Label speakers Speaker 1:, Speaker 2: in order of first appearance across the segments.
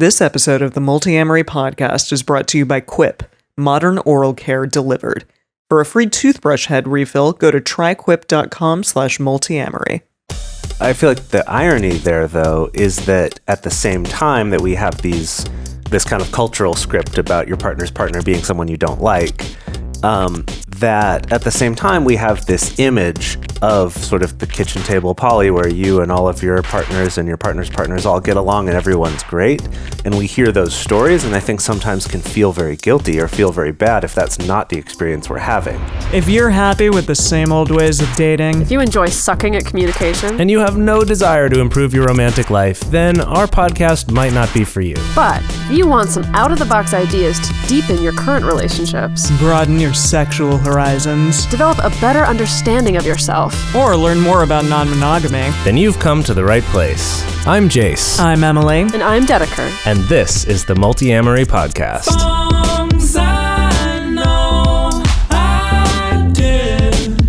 Speaker 1: This episode of the Multiamory podcast is brought to you by Quip, modern oral care delivered. For a free toothbrush head refill, go to tryquip.com/multiamory.
Speaker 2: I feel like the irony there, though, is that at the same time that we have this kind of cultural script about your partner's partner being someone you don't like, that at the same time we have this image of sort of the kitchen table poly where you and all of your partners and your partner's partners all get along and everyone's great. And we hear those stories and I think sometimes can feel very guilty or feel very bad if that's not the experience we're having.
Speaker 1: If you're happy with the same old ways of dating,
Speaker 3: if you enjoy sucking at communication,
Speaker 4: and you have no desire to improve your romantic life, then our podcast might not be for you.
Speaker 3: But if you want some out-of-the-box ideas to deepen your current relationships,
Speaker 1: broaden your sexual horizons,
Speaker 3: develop a better understanding of yourself,
Speaker 1: or learn more about non-monogamy,
Speaker 4: then you've come to the right place. I'm Jase.
Speaker 1: I'm Emily.
Speaker 3: And I'm Dedeker.
Speaker 4: And this is the Multiamory podcast.
Speaker 5: Songs I know I did,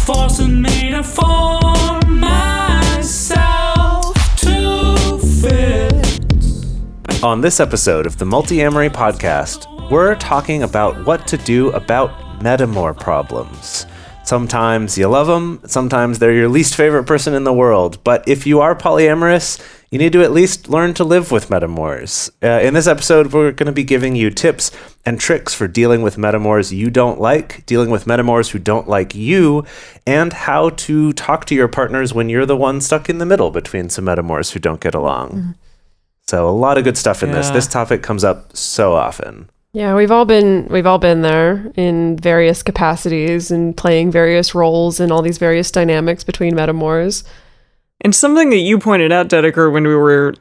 Speaker 5: forcing me to form myself to fit.
Speaker 2: On this episode of the Multiamory podcast, we're talking about what to do about Metamour problems. Sometimes you love them, sometimes they're your least favorite person in the world. But if you are polyamorous, you need to at least learn to live with metamours. In this episode, we're going to be giving you tips and tricks for dealing with metamours you don't like, dealing with metamours who don't like you, and how to talk to your partners when you're the one stuck in the middle between some metamours who don't get along. Mm-hmm. So a lot of good stuff in this. This topic comes up so often.
Speaker 3: Yeah, we've all been there in various capacities and playing various roles in all these various dynamics between metamours.
Speaker 1: And something that you pointed out, Dedeker, when we were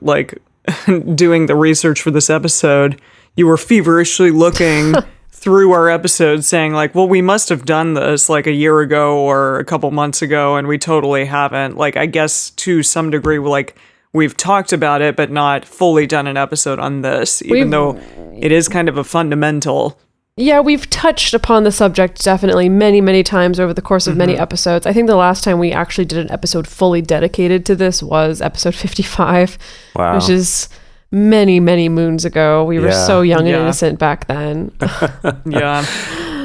Speaker 1: doing the research for this episode, you were feverishly looking through our episodes saying well, we must have done this a year ago or a couple months ago, and we totally haven't. I guess to some degree, we've talked about it, but not fully done an episode on this, even though it is kind of a fundamental.
Speaker 3: Yeah, we've touched upon the subject definitely many, many times over the course of many episodes. I think the last time we actually did an episode fully dedicated to this was episode 55, which is many, many moons ago. We were so young and innocent back then.
Speaker 1: Yeah.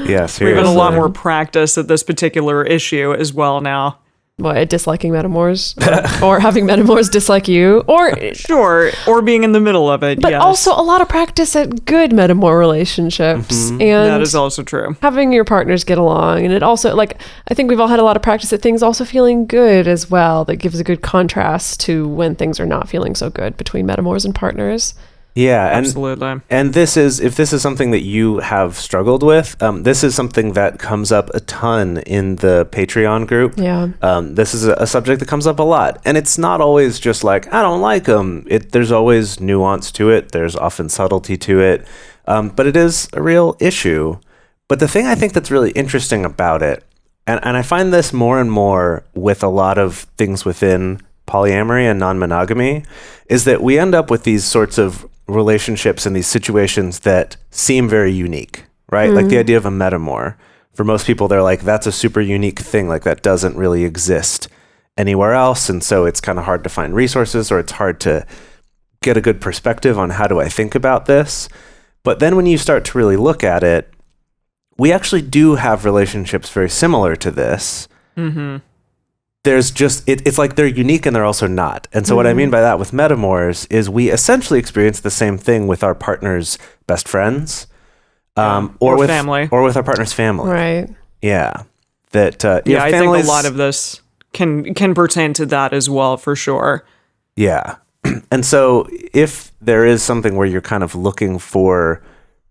Speaker 2: Yeah, seriously.
Speaker 1: We've had a lot more practice at this particular issue as well now.
Speaker 3: What, disliking metamours? Or having metamours dislike you? Or
Speaker 1: sure, or being in the middle of it,
Speaker 3: but also a lot of practice at good metamour relationships. And
Speaker 1: that is also true.
Speaker 3: Having your partners get along. And it also, I think we've all had a lot of practice at things also feeling good as well. That gives a good contrast to when things are not feeling so good between metamours and partners.
Speaker 2: Yeah,
Speaker 1: absolutely.
Speaker 2: And if this is something that you have struggled with, this is something that comes up a ton in the Patreon group.
Speaker 3: Yeah.
Speaker 2: This is a subject that comes up a lot, and it's not always just I don't like them. There's always nuance to it. There's often subtlety to it, but it is a real issue. But the thing I think that's really interesting about it, and I find this more and more with a lot of things within polyamory and non-monogamy, is that we end up with these sorts of relationships and these situations that seem very unique, right? Like the idea of a metamour. For most people, they're that's a super unique thing. That doesn't really exist anywhere else. And so it's kind of hard to find resources, or it's hard to get a good perspective on how do I think about this. But then when you start to really look at it, we actually do have relationships very similar to this. Mm-hmm. There's just, it's they're unique and they're also not. And so what I mean by that with metamours is we essentially experience the same thing with our partner's best friends, or with family, or with our partner's family.
Speaker 3: Right.
Speaker 2: Yeah. That,
Speaker 1: I think a lot of this can pertain to that as well, for sure.
Speaker 2: Yeah. And so if there is something where you're kind of looking for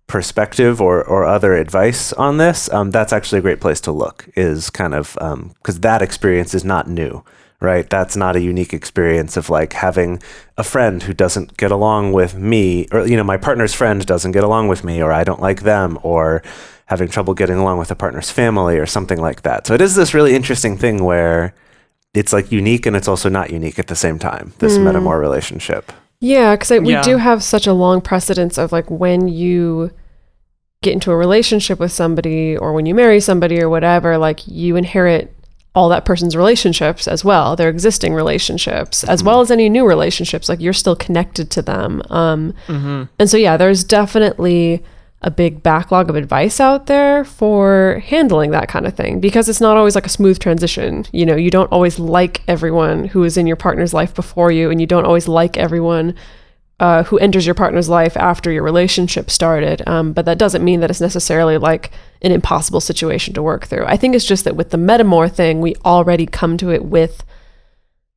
Speaker 2: perspective or other advice on this, that's actually a great place to look, is kind of because that experience is not new, right? That's not a unique experience of having a friend who doesn't get along with me, or my partner's friend doesn't get along with me, or I don't like them, or having trouble getting along with a partner's family or something like that. So it is this really interesting thing where it's unique and it's also not unique at the same time, this metamour relationship.
Speaker 3: Yeah, because we do have such a long precedence of when you get into a relationship with somebody or when you marry somebody or whatever, you inherit all that person's relationships as well, their existing relationships, as well as any new relationships. Like, you're still connected to them. And so, yeah, there's definitely a big backlog of advice out there for handling that kind of thing, because it's not always like a smooth transition. You know, you don't always like everyone who is in your partner's life before you, and you don't always like everyone who enters your partner's life after your relationship started. But that doesn't mean that it's necessarily like an impossible situation to work through. I think it's just that with the Metamour thing, we already come to it with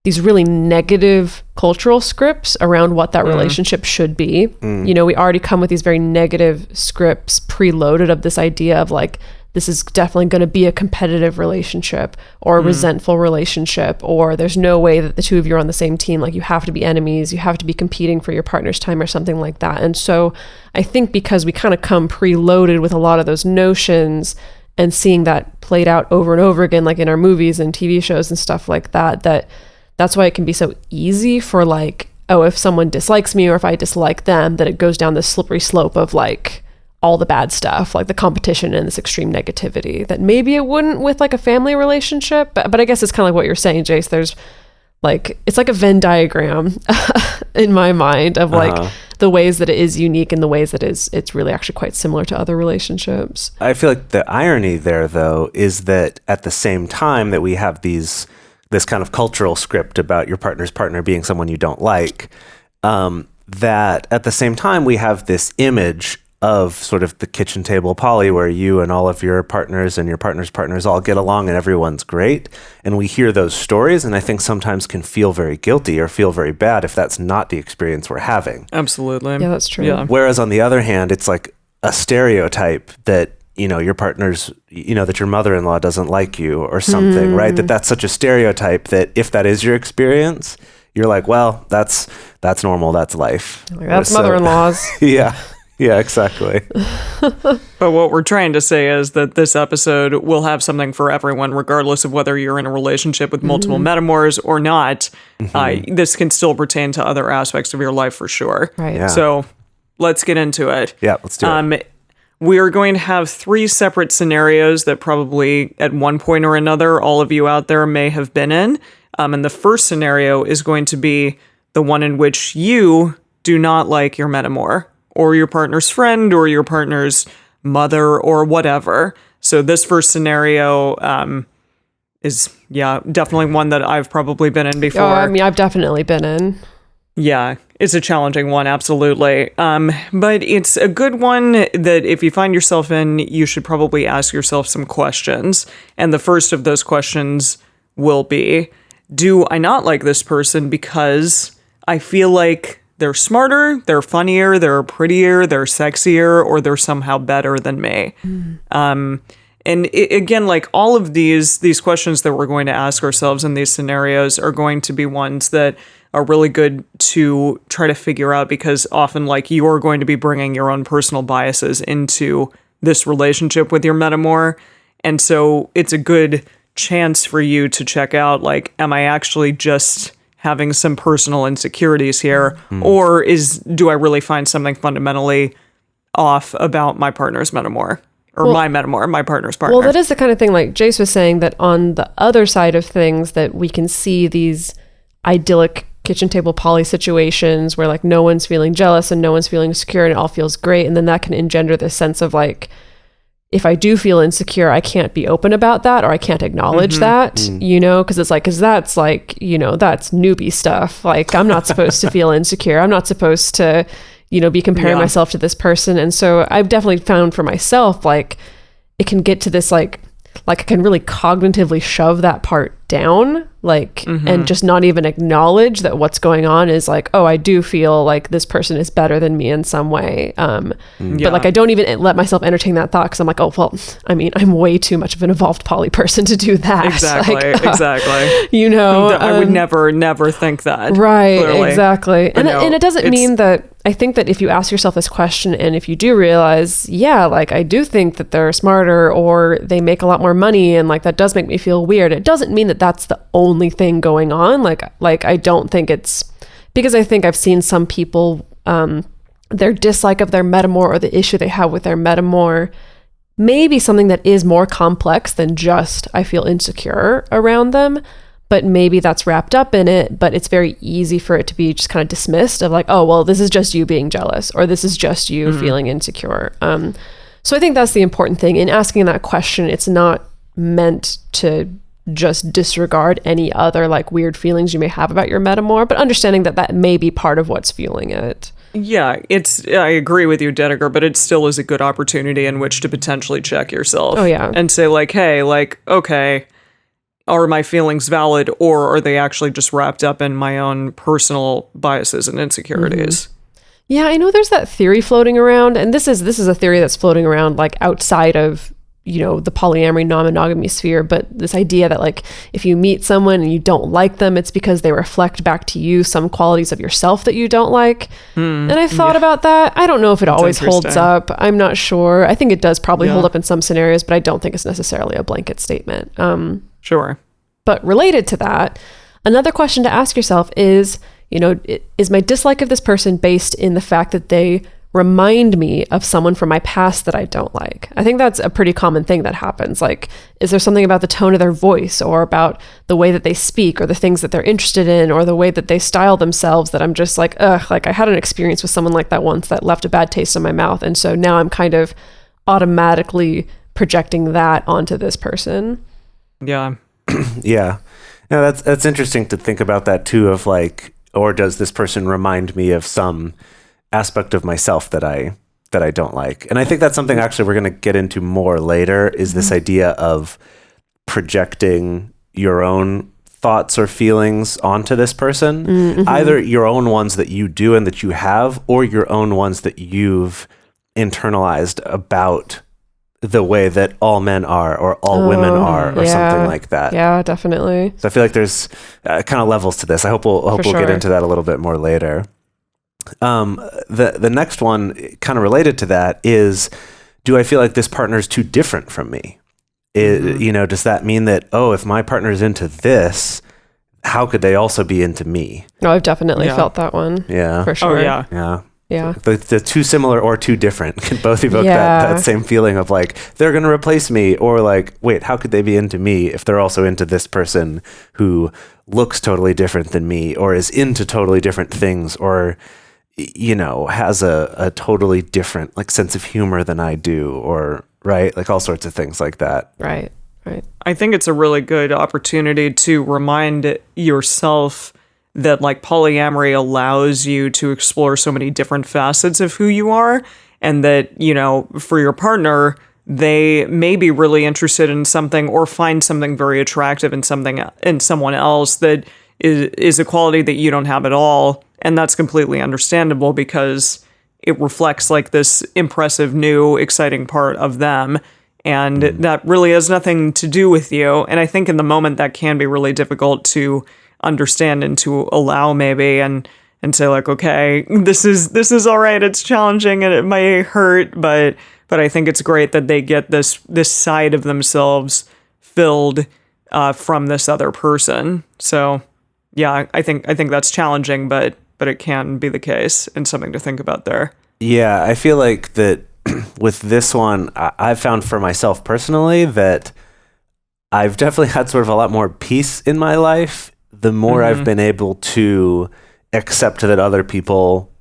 Speaker 3: these really negative cultural scripts around what that relationship should be. You know, we already come with these very negative scripts preloaded of this idea of like, this is definitely going to be a competitive relationship or a resentful relationship, or there's no way that the two of you are on the same team. Like, you have to be enemies, you have to be competing for your partner's time or something like that. And so I think because we kind of come preloaded with a lot of those notions, and seeing that played out over and over again, like in our movies and TV shows and stuff like that, that's why it can be so easy for like, oh, if someone dislikes me or if I dislike them, that it goes down this slippery slope of like all the bad stuff, like the competition and this extreme negativity, that maybe it wouldn't with like a family relationship. But I guess it's kind of like what you're saying, Jase. There's like, it's like a Venn diagram in my mind of like the ways that it is unique and the ways that it's really actually quite similar to other relationships.
Speaker 2: I feel like the irony there, though, is that at the same time that we have this kind of cultural script about your partner's partner being someone you don't like, that at the same time we have this image of sort of the kitchen table poly, where you and all of your partners and your partner's partners all get along and everyone's great. And we hear those stories, and I think sometimes can feel very guilty or feel very bad if that's not the experience we're having.
Speaker 1: Absolutely.
Speaker 3: Yeah, that's true.
Speaker 1: Yeah.
Speaker 2: Whereas on the other hand, it's like a stereotype that, you know, your partner's, you know, that your mother-in-law doesn't like you or something, right? That's such a stereotype that if that is your experience, you're like, well, that's normal. That's life.
Speaker 3: Like, that's mother-in-laws.
Speaker 2: Yeah. Yeah, exactly.
Speaker 1: But what we're trying to say is that this episode will have something for everyone, regardless of whether you're in a relationship with multiple metamours or not. This can still pertain to other aspects of your life for sure.
Speaker 3: Right.
Speaker 2: Yeah.
Speaker 1: So let's get into it.
Speaker 2: Yeah, let's do it.
Speaker 1: We are going to have 3 separate scenarios that probably at one point or another, all of you out there may have been in. And the first scenario is going to be the one in which you do not like your metamour, or your partner's friend, or your partner's mother, or whatever. So this first scenario is, definitely one that I've probably been in before.
Speaker 3: Oh, I mean, I've definitely been in.
Speaker 1: Yeah, it's a challenging one, absolutely. But it's a good one that if you find yourself in, you should probably ask yourself some questions. And the first of those questions will be, do I not like this person because I feel like they're smarter, they're funnier, they're prettier, they're sexier, or they're somehow better than me? And again, like all of these questions that we're going to ask ourselves in these scenarios are going to be ones that are really good to try to figure out, because often like you're going to be bringing your own personal biases into this relationship with your metamour. And so it's a good chance for you to check out, like, am I actually just having some personal insecurities here, or do I really find something fundamentally off about my partner's metamour, or my partner's partner?
Speaker 3: Well, that is the kind of thing, like Jase was saying, that on the other side of things, that we can see these idyllic kitchen table poly situations where like no one's feeling jealous and no one's feeling insecure and it all feels great, and then that can engender this sense of like, if I do feel insecure, I can't be open about that, or I can't acknowledge that, you know, because that's like, you know, that's newbie stuff. Like, I'm not supposed to feel insecure. I'm not supposed to, you know, be comparing myself to this person. And so I've definitely found for myself, like, it can get to this, like I can really cognitively shove that part down, like, and just not even acknowledge that what's going on is like, oh, I do feel like this person is better than me in some way. But like, I don't even let myself entertain that thought, because I'm like, oh, well, I mean, I'm way too much of an evolved poly person to do that.
Speaker 1: Exactly,
Speaker 3: like,
Speaker 1: exactly.
Speaker 3: You know,
Speaker 1: I would never think that.
Speaker 3: Right,
Speaker 1: clearly.
Speaker 3: exactly. And it doesn't mean that, I think that if you ask yourself this question, and if you do realize, yeah, like I do think that they're smarter, or they make a lot more money, and like that does make me feel weird, it doesn't mean that that's the only thing going on. Like I don't think it's, because I think I've seen some people, their dislike of their metamour, or the issue they have with their metamour, maybe something that is more complex than just I feel insecure around them, but maybe that's wrapped up in it, but it's very easy for it to be just kind of dismissed of like, oh, well, this is just you being jealous, or this is just you feeling insecure. So I think that's the important thing in asking that question. It's not meant to just disregard any other like weird feelings you may have about your metamour, but understanding that that may be part of what's fueling it.
Speaker 1: Yeah, I agree with you, Dedeker, but it still is a good opportunity in which to potentially check yourself.
Speaker 3: Oh, yeah.
Speaker 1: And say like, hey, like, okay, are my feelings valid, or are they actually just wrapped up in my own personal biases and insecurities?
Speaker 3: Yeah, I know there's that theory floating around, and this is a theory that's floating around like outside of, you know, the polyamory non-monogamy sphere, but this idea that like if you meet someone and you don't like them, it's because they reflect back to you some qualities of yourself that you don't like. And I've thought about that. I don't know if it always holds up. I'm not sure. I think it does probably hold up in some scenarios, but I don't think it's necessarily a blanket statement.
Speaker 1: Sure.
Speaker 3: But related to that, another question to ask yourself is, you know, is my dislike of this person based in the fact that they remind me of someone from my past that I don't like? I think that's a pretty common thing that happens. Like, is there something about the tone of their voice, or about the way that they speak, or the things that they're interested in, or the way that they style themselves that I'm just like, ugh, like I had an experience with someone like that once that left a bad taste in my mouth. And so now I'm kind of automatically projecting that onto this person.
Speaker 1: Yeah.
Speaker 2: Yeah. No, that's interesting to think about that too, of like, or does this person remind me of some aspect of myself that I don't like? And I think that's something actually we're going to get into more later, is this idea of projecting your own thoughts or feelings onto this person, either your own ones that you do and that you have, or your own ones that you've internalized about the way that all men are, or all women are, or something like that.
Speaker 3: Yeah, definitely.
Speaker 2: So I feel like there's kind of levels to this. I hope we'll get into that a little bit more later. The next one kind of related to that is, do I feel like this partner is too different from me? You know, does that mean that, oh, if my partner is into this, how could they also be into me?
Speaker 3: No, I've definitely felt that one.
Speaker 2: Yeah.
Speaker 3: For sure.
Speaker 1: Oh, yeah.
Speaker 2: Yeah.
Speaker 3: Yeah.
Speaker 2: The too similar or too different can both evoke that same feeling of like, they're going to replace me, or like, wait, how could they be into me if they're also into this person who looks totally different than me, or is into totally different things, or, you know, has a totally different like sense of humor than I do, or right, like all sorts of things like that.
Speaker 3: Right.
Speaker 1: I think it's a really good opportunity to remind yourself that like polyamory allows you to explore so many different facets of who you are, and that, you know, for your partner, they may be really interested in something or find something very attractive in someone else that is a quality that you don't have at all. And that's completely understandable, because it reflects like this impressive, new, exciting part of them. And that really has nothing to do with you. And I think in the moment that can be really difficult to understand and to allow, maybe, and say like, okay, this is all right. It's challenging and it may hurt, but I think it's great that they get this side of themselves filled from this other person. So yeah, I think that's challenging, but it can be the case, and something to think about there.
Speaker 2: Yeah, I feel like that with this one, I've found for myself personally that I've definitely had sort of a lot more peace in my life the more I've been able to accept that other people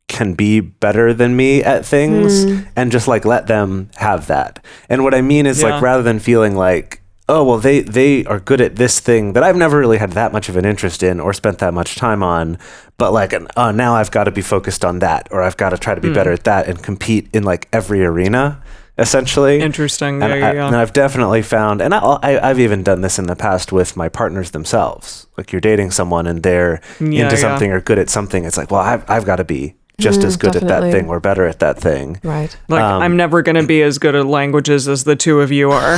Speaker 2: can be better than me at things, and just like let them have that. And what I mean is like, rather than feeling like, oh, well, they are good at this thing that I've never really had that much of an interest in or spent that much time on, but like, now I've got to be focused on that, or I've got to try to be better at that and compete in like every arena, essentially.
Speaker 1: Interesting.
Speaker 2: And I've definitely found, and I've even done this in the past with my partners themselves. Like, you're dating someone and they're into something or good at something. It's like, well, I've got to be just as good at that thing or better at that thing.
Speaker 3: Right.
Speaker 1: Like, I'm never going to be as good at languages as the two of you are,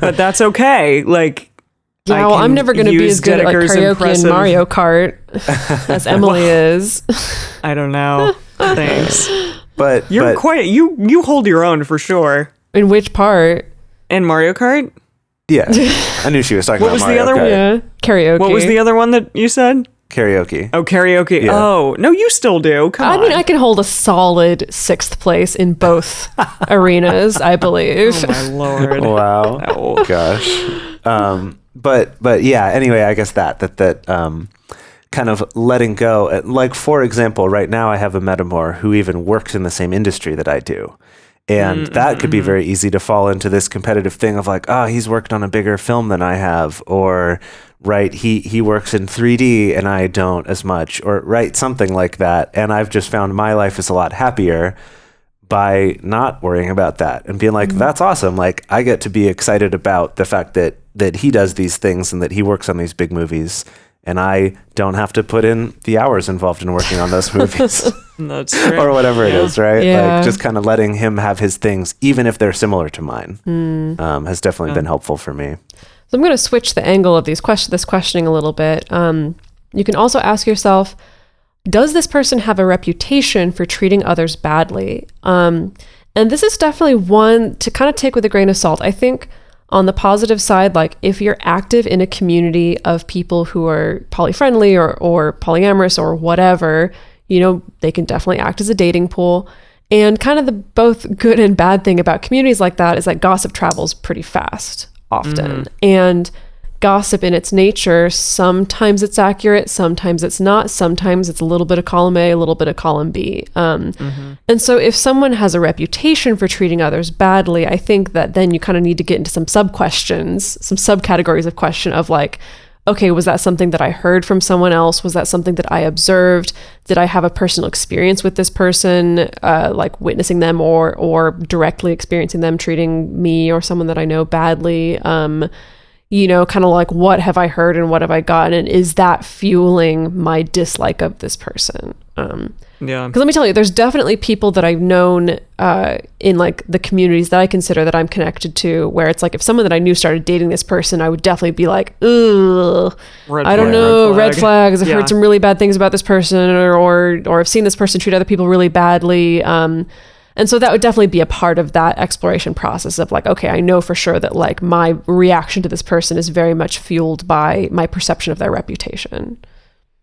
Speaker 1: but that's okay. Like,
Speaker 3: yeah, well, I'm never going to be as good at like karaoke and Mario Kart as Emily is.
Speaker 1: I don't know. Thanks.
Speaker 2: But
Speaker 1: you hold your own for sure.
Speaker 3: In which part?
Speaker 1: In Mario Kart?
Speaker 2: Yeah. I knew she was talking about Mario Kart.
Speaker 3: Yeah. Karaoke.
Speaker 1: What was the other one that you said?
Speaker 2: Karaoke.
Speaker 1: Oh, karaoke.
Speaker 2: Yeah.
Speaker 1: Oh, no, you still do. Come on.
Speaker 3: I mean, I can hold a solid 6th place in both arenas, I believe.
Speaker 1: Oh, my Lord.
Speaker 2: Wow.
Speaker 1: Oh.
Speaker 2: Gosh. But yeah, anyway, I guess that kind of letting go. Like, for example, right now I have a Metamour who even works in the same industry that I do. And that could be very easy to fall into this competitive thing of like, oh, he's worked on a bigger film than I have, or right, he works in 3D and I don't as much, or right, something like that. And I've just found my life is a lot happier by not worrying about that and being like, that's awesome. Like, I get to be excited about the fact that he does these things and that he works on these big movies, and I don't have to put in the hours involved in working on those movies.
Speaker 1: That's true.
Speaker 2: Or whatever it is, right?
Speaker 3: Yeah.
Speaker 2: Like, just kind of letting him have his things, even if they're similar to mine, has definitely been helpful for me.
Speaker 3: So I'm going to switch the angle of this questioning a little bit. You can also ask yourself, does this person have a reputation for treating others badly? And this is definitely one to kind of take with a grain of salt. I think on the positive side, like if you're active in a community of people who are poly-friendly or polyamorous or whatever, you know, they can definitely act as a dating pool. And kind of the both good and bad thing about communities like that is that gossip travels pretty fast often. And gossip in its nature, sometimes it's accurate, sometimes it's not, sometimes it's a little bit of column A, a little bit of column B. And so if someone has a reputation for treating others badly, I think that then you kind of need to get into some sub-questions, some subcategories of question of like, okay, was that something that I heard from someone else? Was that something that I observed? Did I have a personal experience with this person, like witnessing them or directly experiencing them treating me or someone that I know badly? You know, kind of like, what have I heard and what have I gotten? And is that fueling my dislike of this person?
Speaker 1: Yeah.
Speaker 3: Because let me tell you, there's definitely people that I've known in like the communities that I consider that I'm connected to, where it's like if someone that I knew started dating this person, I would definitely be like, ugh, I don't know, red flags. I've heard some really bad things about this person, or I've seen this person treat other people really badly. And so that would definitely be a part of that exploration process of like, okay, I know for sure that like my reaction to this person is very much fueled by my perception of their reputation.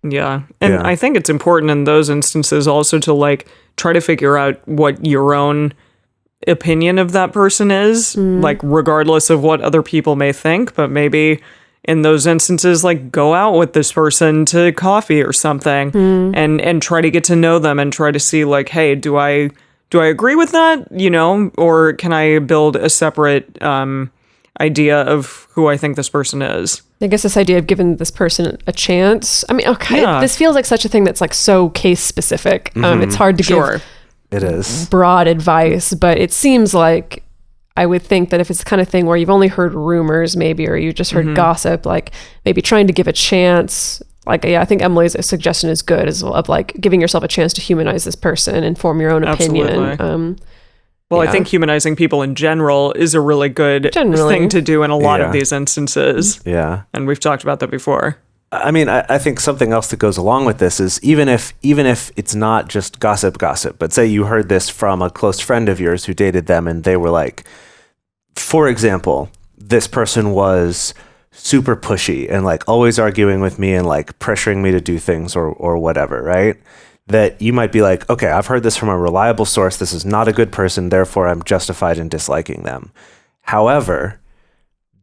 Speaker 1: Yeah. And I think it's important in those instances also to like try to figure out what your own opinion of that person is, like regardless of what other people may think, but maybe in those instances, like go out with this person to coffee or something and try to get to know them and try to see like, hey, do I agree with that, you know, or can I build a separate idea of who I think this person is?
Speaker 3: I guess this idea of giving this person a chance. I mean, okay, this feels like such a thing that's like so case specific. It's hard to give
Speaker 2: it is
Speaker 3: broad advice, but it seems like I would think that if it's the kind of thing where you've only heard rumors maybe, or you just heard gossip, like maybe trying to give a chance. Like, yeah, I think Emily's suggestion is good as well, of like giving yourself a chance to humanize this person and form your own opinion.
Speaker 1: Well, I think humanizing people in general is a really good thing to do in a lot of these instances.
Speaker 2: Yeah.
Speaker 1: And we've talked about that before.
Speaker 2: I mean, I think something else that goes along with this is even if it's not just gossip, but say you heard this from a close friend of yours who dated them and they were like, for example, this person was super pushy and like always arguing with me and like pressuring me to do things or whatever, right? That you might be like, okay, I've heard this from a reliable source. This is not a good person. Therefore, I'm justified in disliking them. However,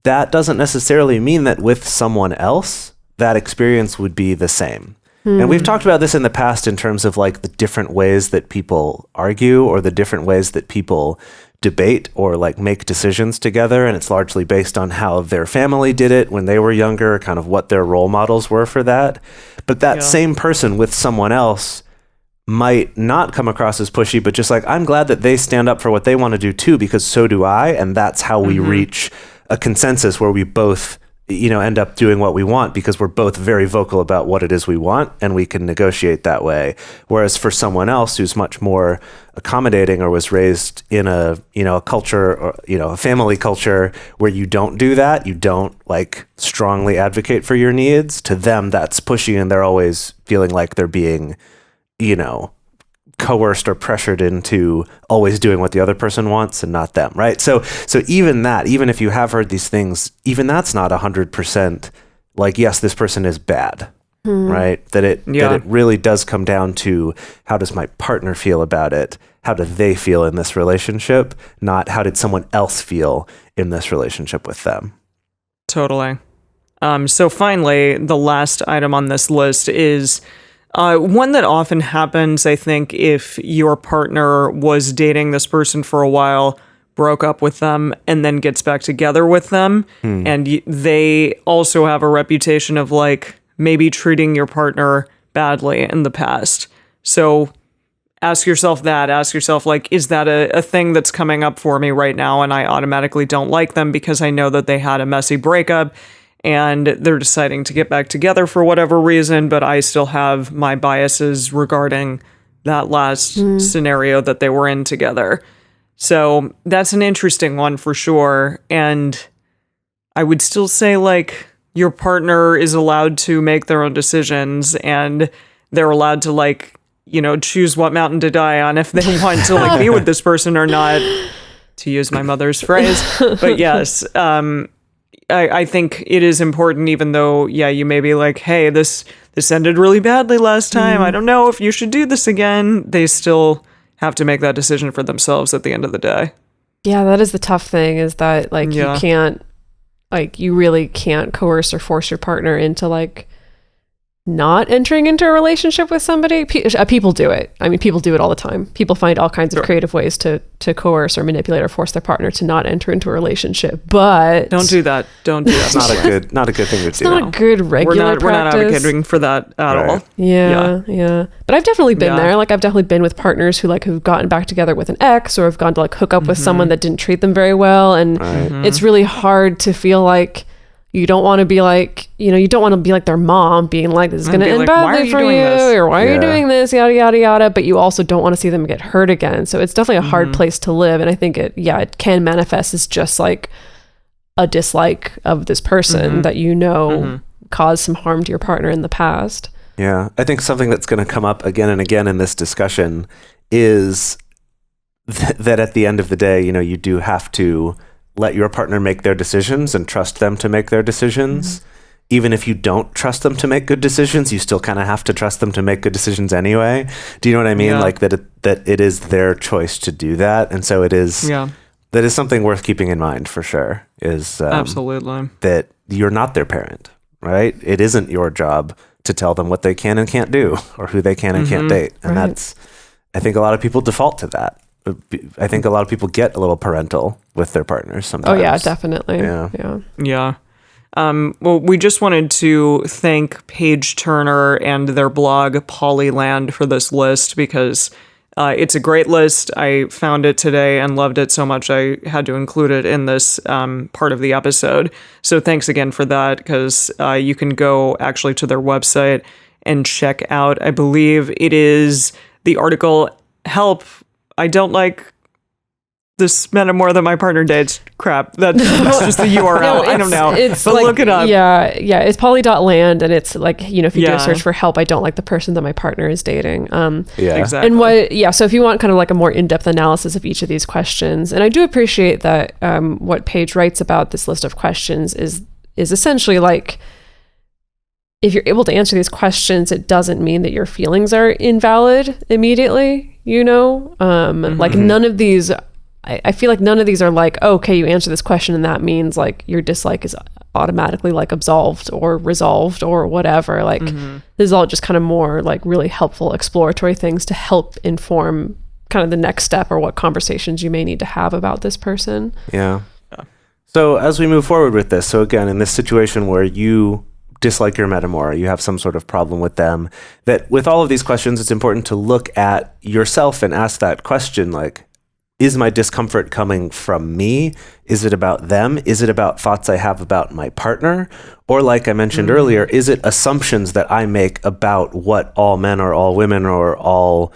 Speaker 2: that doesn't necessarily mean that with someone else, that experience would be the same. And we've talked about this in the past in terms of like the different ways that people argue or the different ways that people debate or like make decisions together. And it's largely based on how their family did it when they were younger, kind of what their role models were for that. But that same person with someone else might not come across as pushy, but just like, I'm glad that they stand up for what they want to do too, because so do I. And that's how we reach a consensus where we both, you know, end up doing what we want because we're both very vocal about what it is we want and we can negotiate that way. Whereas for someone else who's much more accommodating or was raised in a, you know, a culture or, you know, a family culture where you don't do that, you don't like strongly advocate for your needs, to them that's pushy and they're always feeling like they're being, you know, coerced or pressured into always doing what the other person wants and not them, right? So even that, even if you have heard these things, even that's not 100% like, yes, this person is bad, right? That it really does come down to, how does my partner feel about it? How do they feel in this relationship? Not how did someone else feel in this relationship with them?
Speaker 1: Totally. So finally, the last item on this list is one that often happens, I think, if your partner was dating this person for a while, broke up with them, and then gets back together with them. And they also have a reputation of like maybe treating your partner badly in the past. So ask yourself like, is that a thing that's coming up for me right now? And I automatically don't like them because I know that they had a messy breakup and they're deciding to get back together for whatever reason, but I still have my biases regarding that last scenario that they were in together. So that's an interesting one for sure. And I would still say like your partner is allowed to make their own decisions and they're allowed to like, you know, choose what mountain to die on if they want to like be with this person or not, to use my mother's phrase. But yes, I think it is important, even though, you may be like, hey, this ended really badly last time. I don't know if you should do this again. They still have to make that decision for themselves at the end of the day.
Speaker 3: Yeah, that is the tough thing, is that like you can't, like you really can't coerce or force your partner into like not entering into a relationship with somebody. People do it. I mean, people do it all the time. People find all kinds of creative ways to coerce or manipulate or force their partner to not enter into a relationship. But
Speaker 1: don't do that. Don't do that.
Speaker 2: It's not a good thing to do.
Speaker 3: It's not a good regular practice.
Speaker 1: We're not advocating for that at all.
Speaker 3: Yeah. But I've definitely been there. Like I've definitely been with partners who like have gotten back together with an ex or have gone to like hook up with someone that didn't treat them very well, and it's really hard to feel like you don't want to be like, you know, you don't want to be like their mom being like, this is going to end badly for you, or why are you doing this, yada, yada, yada. But you also don't want to see them get hurt again. So it's definitely a hard place to live. And I think it can manifest as just like a dislike of this person that you know caused some harm to your partner in the past.
Speaker 2: Yeah. I think something that's going to come up again and again in this discussion is that at the end of the day, you know, you do have to let your partner make their decisions and trust them to make their decisions. Even if you don't trust them to make good decisions, you still kind of have to trust them to make good decisions anyway. Do you know what I mean?
Speaker 1: Yeah.
Speaker 2: Like that it is their choice to do that. And so it is, that is something worth keeping in mind for sure, is
Speaker 1: absolutely
Speaker 2: that you're not their parent, right? It isn't your job to tell them what they can and can't do or who they can and can't date. And that's, I think a lot of people default to that. I think a lot of people get a little parental with their partners sometimes.
Speaker 3: Oh yeah, definitely.
Speaker 1: Yeah. Well, we just wanted to thank Paige Turner and their blog Polyland for this list, because it's a great list. I found it today and loved it so much I had to include it in this part of the episode. So thanks again for that, because you can go actually to their website and check out, I believe it is the article, Help, I don't like this metamour that my partner dates. Crap. That's just the URL. No, I don't know.
Speaker 3: It's
Speaker 1: but
Speaker 3: like,
Speaker 1: look it up.
Speaker 3: Yeah. It's poly.land, and it's like, you know, if you do a search for help, I don't like the person that my partner is dating.
Speaker 1: Exactly.
Speaker 3: And so if you want kind of like a more in-depth analysis of each of these questions, and I do appreciate that what Paige writes about this list of questions is essentially like, if you're able to answer these questions, it doesn't mean that your feelings are invalid immediately, you know? Like none of these, I feel like none of these are like, oh, okay, you answer this question and that means like your dislike is automatically like absolved or resolved or whatever. Like this is all just kind of more like really helpful exploratory things to help inform kind of the next step or what conversations you may need to have about this person.
Speaker 2: Yeah. So as we move forward with this, so again, in this situation where you dislike your metamour, you have some sort of problem with them, that with all of these questions, it's important to look at yourself and ask that question, like, is my discomfort coming from me? Is it about them? Is it about thoughts I have about my partner? Or like I mentioned earlier, is it assumptions that I make about what all men or all women or all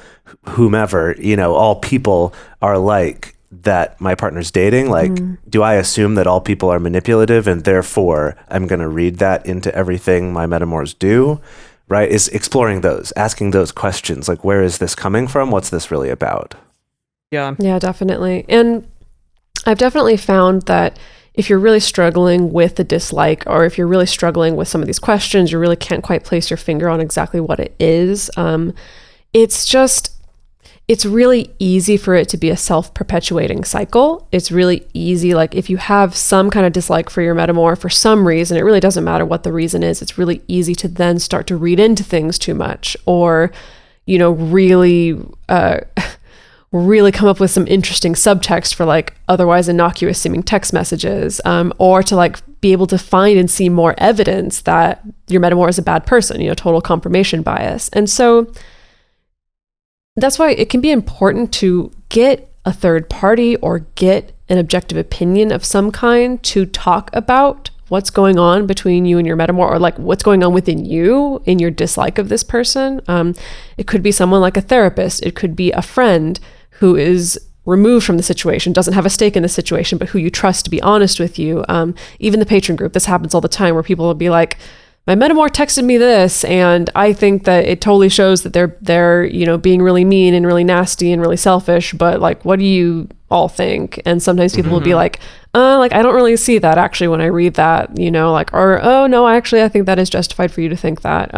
Speaker 2: whomever, you know, all people are like that my partner's dating? Like, do I assume that all people are manipulative and therefore I'm going to read that into everything my metamours do? Right? Is exploring those, asking those questions, like, where is this coming from? What's this really about?
Speaker 3: Yeah, definitely. And I've definitely found that if you're really struggling with the dislike, or if you're really struggling with some of these questions, you really can't quite place your finger on exactly what it is. It's really easy for it to be a self-perpetuating cycle. It's really easy, like if you have some kind of dislike for your metamour for some reason, it really doesn't matter what the reason is, it's really easy to then start to read into things too much, or, you know, really come up with some interesting subtext for like otherwise innocuous seeming text messages, or to like be able to find and see more evidence that your metamour is a bad person, you know, total confirmation bias. And so that's why it can be important to get a third party or get an objective opinion of some kind to talk about what's going on between you and your metamour, or like what's going on within you in your dislike of this person. It could be someone like a therapist. It could be a friend who is removed from the situation, doesn't have a stake in the situation, but who you trust to be honest with you. Even the patron group, this happens all the time, where people will be like, my metamour texted me this, and I think that it totally shows that they're you know, being really mean and really nasty and really selfish, but like, what do you all think? And sometimes people will be like, I don't really see that actually when I read that, you know, like, or, oh no, actually, I think that is justified for you to think that.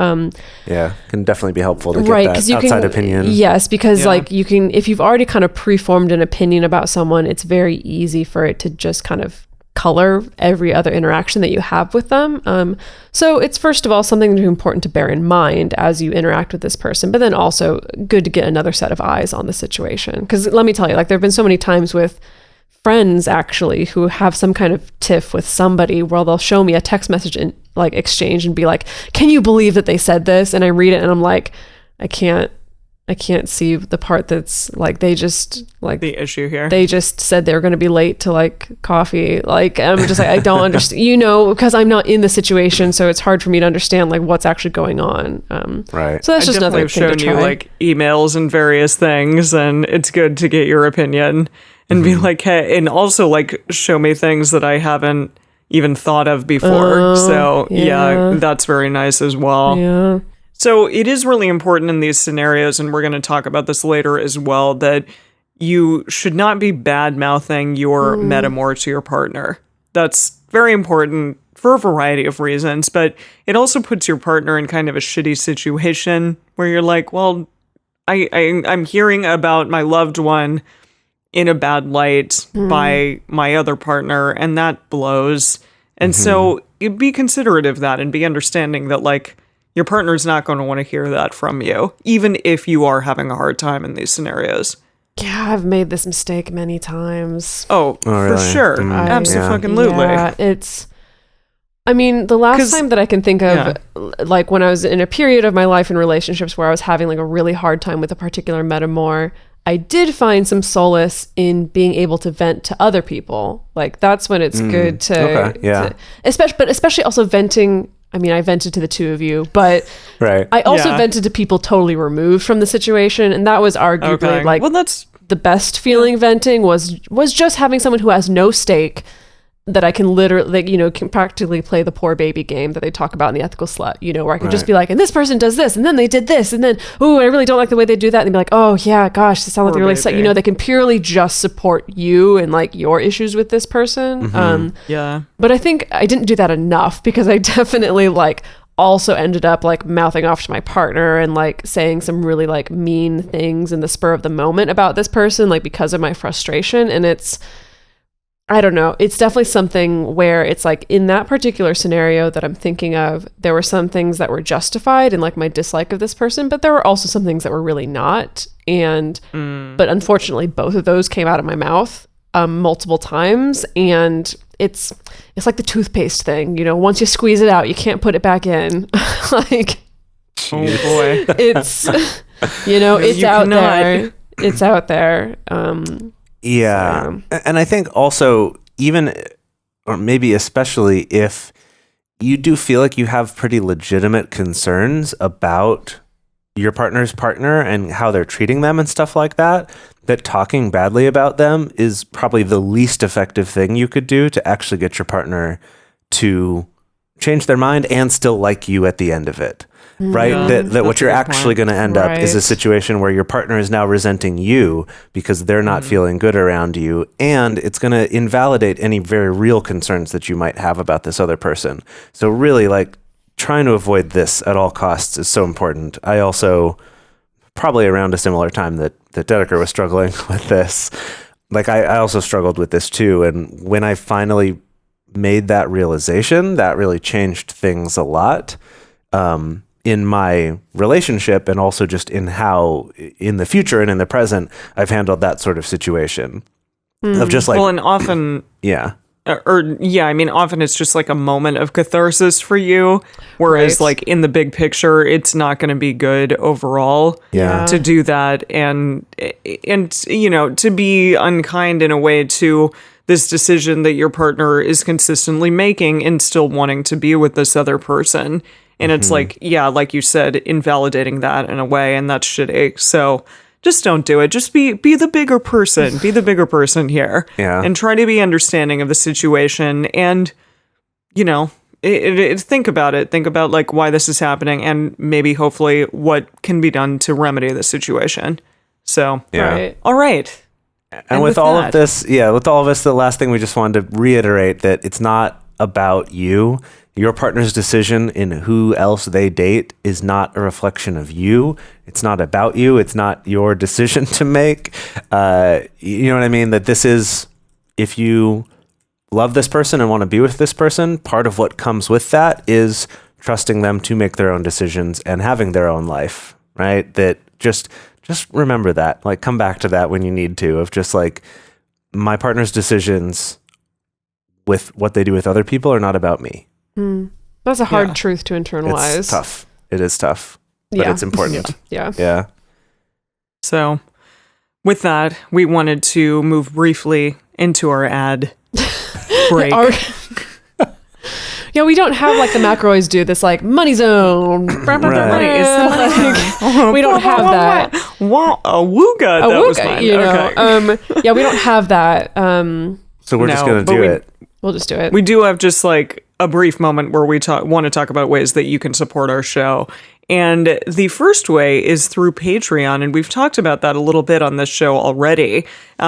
Speaker 2: Yeah, can definitely be helpful to get that outside opinion.
Speaker 3: Yes, because like you can, if you've already kind of preformed an opinion about someone, it's very easy for it to just kind of color every other interaction that you have with them. So it's first of all something important to bear in mind as you interact with this person, but then also good to get another set of eyes on the situation. Because let me tell you, like, there have been so many times with friends actually who have some kind of tiff with somebody where they'll show me a text message in like exchange and be like, can you believe that they said this? And I read it and I'm like, I can't see the part that's like, they just like
Speaker 1: the issue here.
Speaker 3: They just said they were going to be late to like coffee. Like, I'm just like, I don't understand, you know, because I'm not in the situation. So it's hard for me to understand like what's actually going on.
Speaker 2: Right.
Speaker 3: So that's just another thing to try.
Speaker 1: I've shown you like emails and various things, and it's good to get your opinion and be like, hey, and also like show me things that I haven't even thought of before. So yeah, that's very nice as well.
Speaker 3: Yeah.
Speaker 1: So it is really important in these scenarios, and we're going to talk about this later as well, that you should not be bad-mouthing your metamour to your partner. That's very important for a variety of reasons, but it also puts your partner in kind of a shitty situation where you're like, well, I'm hearing about my loved one in a bad light by my other partner, and that blows. And so be considerate of that and be understanding that, like, your partner's not going to want to hear that from you, even if you are having a hard time in these scenarios.
Speaker 3: Yeah, I've made this mistake many times.
Speaker 1: Oh,
Speaker 2: really?
Speaker 1: For sure. Absolutely.
Speaker 3: Yeah, I mean, the last time that I can think of, like when I was in a period of my life in relationships where I was having like a really hard time with a particular metamour, I did find some solace in being able to vent to other people. Like, that's when it's good to, especially also venting. I mean, I vented to the two of you, but I also vented to people totally removed from the situation. And that was arguably like, well, that's the best feeling venting was just having someone who has no stake, that I can literally, like, you know, can practically play the poor baby game that they talk about in The Ethical Slut, you know, where I can just be like, and this person does this, and then they did this, and then, oh, I really don't like the way they do that. And they'd be like, oh yeah, gosh, they sound like they're really sad. You know, they can purely just support you and like your issues with this person. But I think I didn't do that enough, because I definitely like also ended up like mouthing off to my partner and like saying some really like mean things in the spur of the moment about this person, like because of my frustration. And I don't know. It's definitely something where it's like in that particular scenario that I'm thinking of, there were some things that were justified in like my dislike of this person, but there were also some things that were really not. And, but unfortunately, both of those came out of my mouth multiple times. And it's like the toothpaste thing, you know, once you squeeze it out, you can't put it back in. Like,
Speaker 1: oh boy,
Speaker 3: it's, you know, it's out there. It's out there.
Speaker 2: Yeah. And I think also, even, or maybe especially, if you do feel like you have pretty legitimate concerns about your partner's partner and how they're treating them and stuff like that, that talking badly about them is probably the least effective thing you could do to actually get your partner to change their mind and still like you at the end of it. Right?
Speaker 1: Yeah,
Speaker 2: That what you're actually going to end up is a
Speaker 3: Right.
Speaker 2: situation where your partner is now resenting you because they're not feeling good around you. And it's going to invalidate any very real concerns that you might have about this other person. So really, like, trying to avoid this at all costs is so important. I also, probably around a similar time that Dedeker was struggling with this, like I also struggled with this too. And when I finally made that realization, that really changed things a lot. In my relationship, and also just in how in the future and in the present I've handled that sort of situation of just like,
Speaker 1: Well, and often, often it's just like a moment of catharsis for you, whereas
Speaker 3: Right.
Speaker 1: like in the big picture, it's not going to be good overall
Speaker 2: Yeah.
Speaker 1: to do that. And, you know, to be unkind in a way to this decision that your partner is consistently making and still wanting to be with this other person. And it's like, yeah, like you said, invalidating that in a way, and that's shitty. So just don't do it. Just be the bigger person. Be the bigger person here.
Speaker 2: Yeah.
Speaker 1: And try to be understanding of the situation. And, you know, think about it. Think about like why this is happening and maybe hopefully what can be done to remedy the situation. So,
Speaker 2: Yeah.
Speaker 3: Right.
Speaker 1: all right.
Speaker 2: And with all
Speaker 1: that-
Speaker 2: of this, with all of us, the last thing we just wanted to reiterate that it's not about you. Your partner's decision in who else they date is not a reflection of you. It's not about you. It's not your decision to make. You know what I mean? That this is, if you love this person and want to be with this person, part of what comes with that is trusting them to make their own decisions and having their own life, right? That just remember that. Like, come back to that when you need to, of just like, my partner's decisions with what they do with other people are not about me.
Speaker 3: That's a hard
Speaker 1: Yeah.
Speaker 3: truth to internalize.
Speaker 2: It's tough. It is tough, but
Speaker 3: Yeah.
Speaker 2: it's important.
Speaker 3: Yeah.
Speaker 2: Yeah.
Speaker 1: So, with that, we wanted to move briefly into our ad break.
Speaker 3: Yeah, we don't have like the McElroys do this like money zone.
Speaker 2: Right.
Speaker 3: Like, we don't have that.
Speaker 1: Wow, a wooga.
Speaker 3: A
Speaker 1: That was
Speaker 3: wooga,
Speaker 1: mine.
Speaker 3: you know.
Speaker 1: Okay.
Speaker 3: Yeah, we don't have that.
Speaker 2: So we're just
Speaker 1: No,
Speaker 2: going to
Speaker 1: but
Speaker 2: do
Speaker 1: we-
Speaker 2: it.
Speaker 3: We'll just do it.
Speaker 1: We do have just like a brief moment where we want to talk about ways that you can support our show. And the first way is through Patreon. And we've talked about that a little bit on this show already,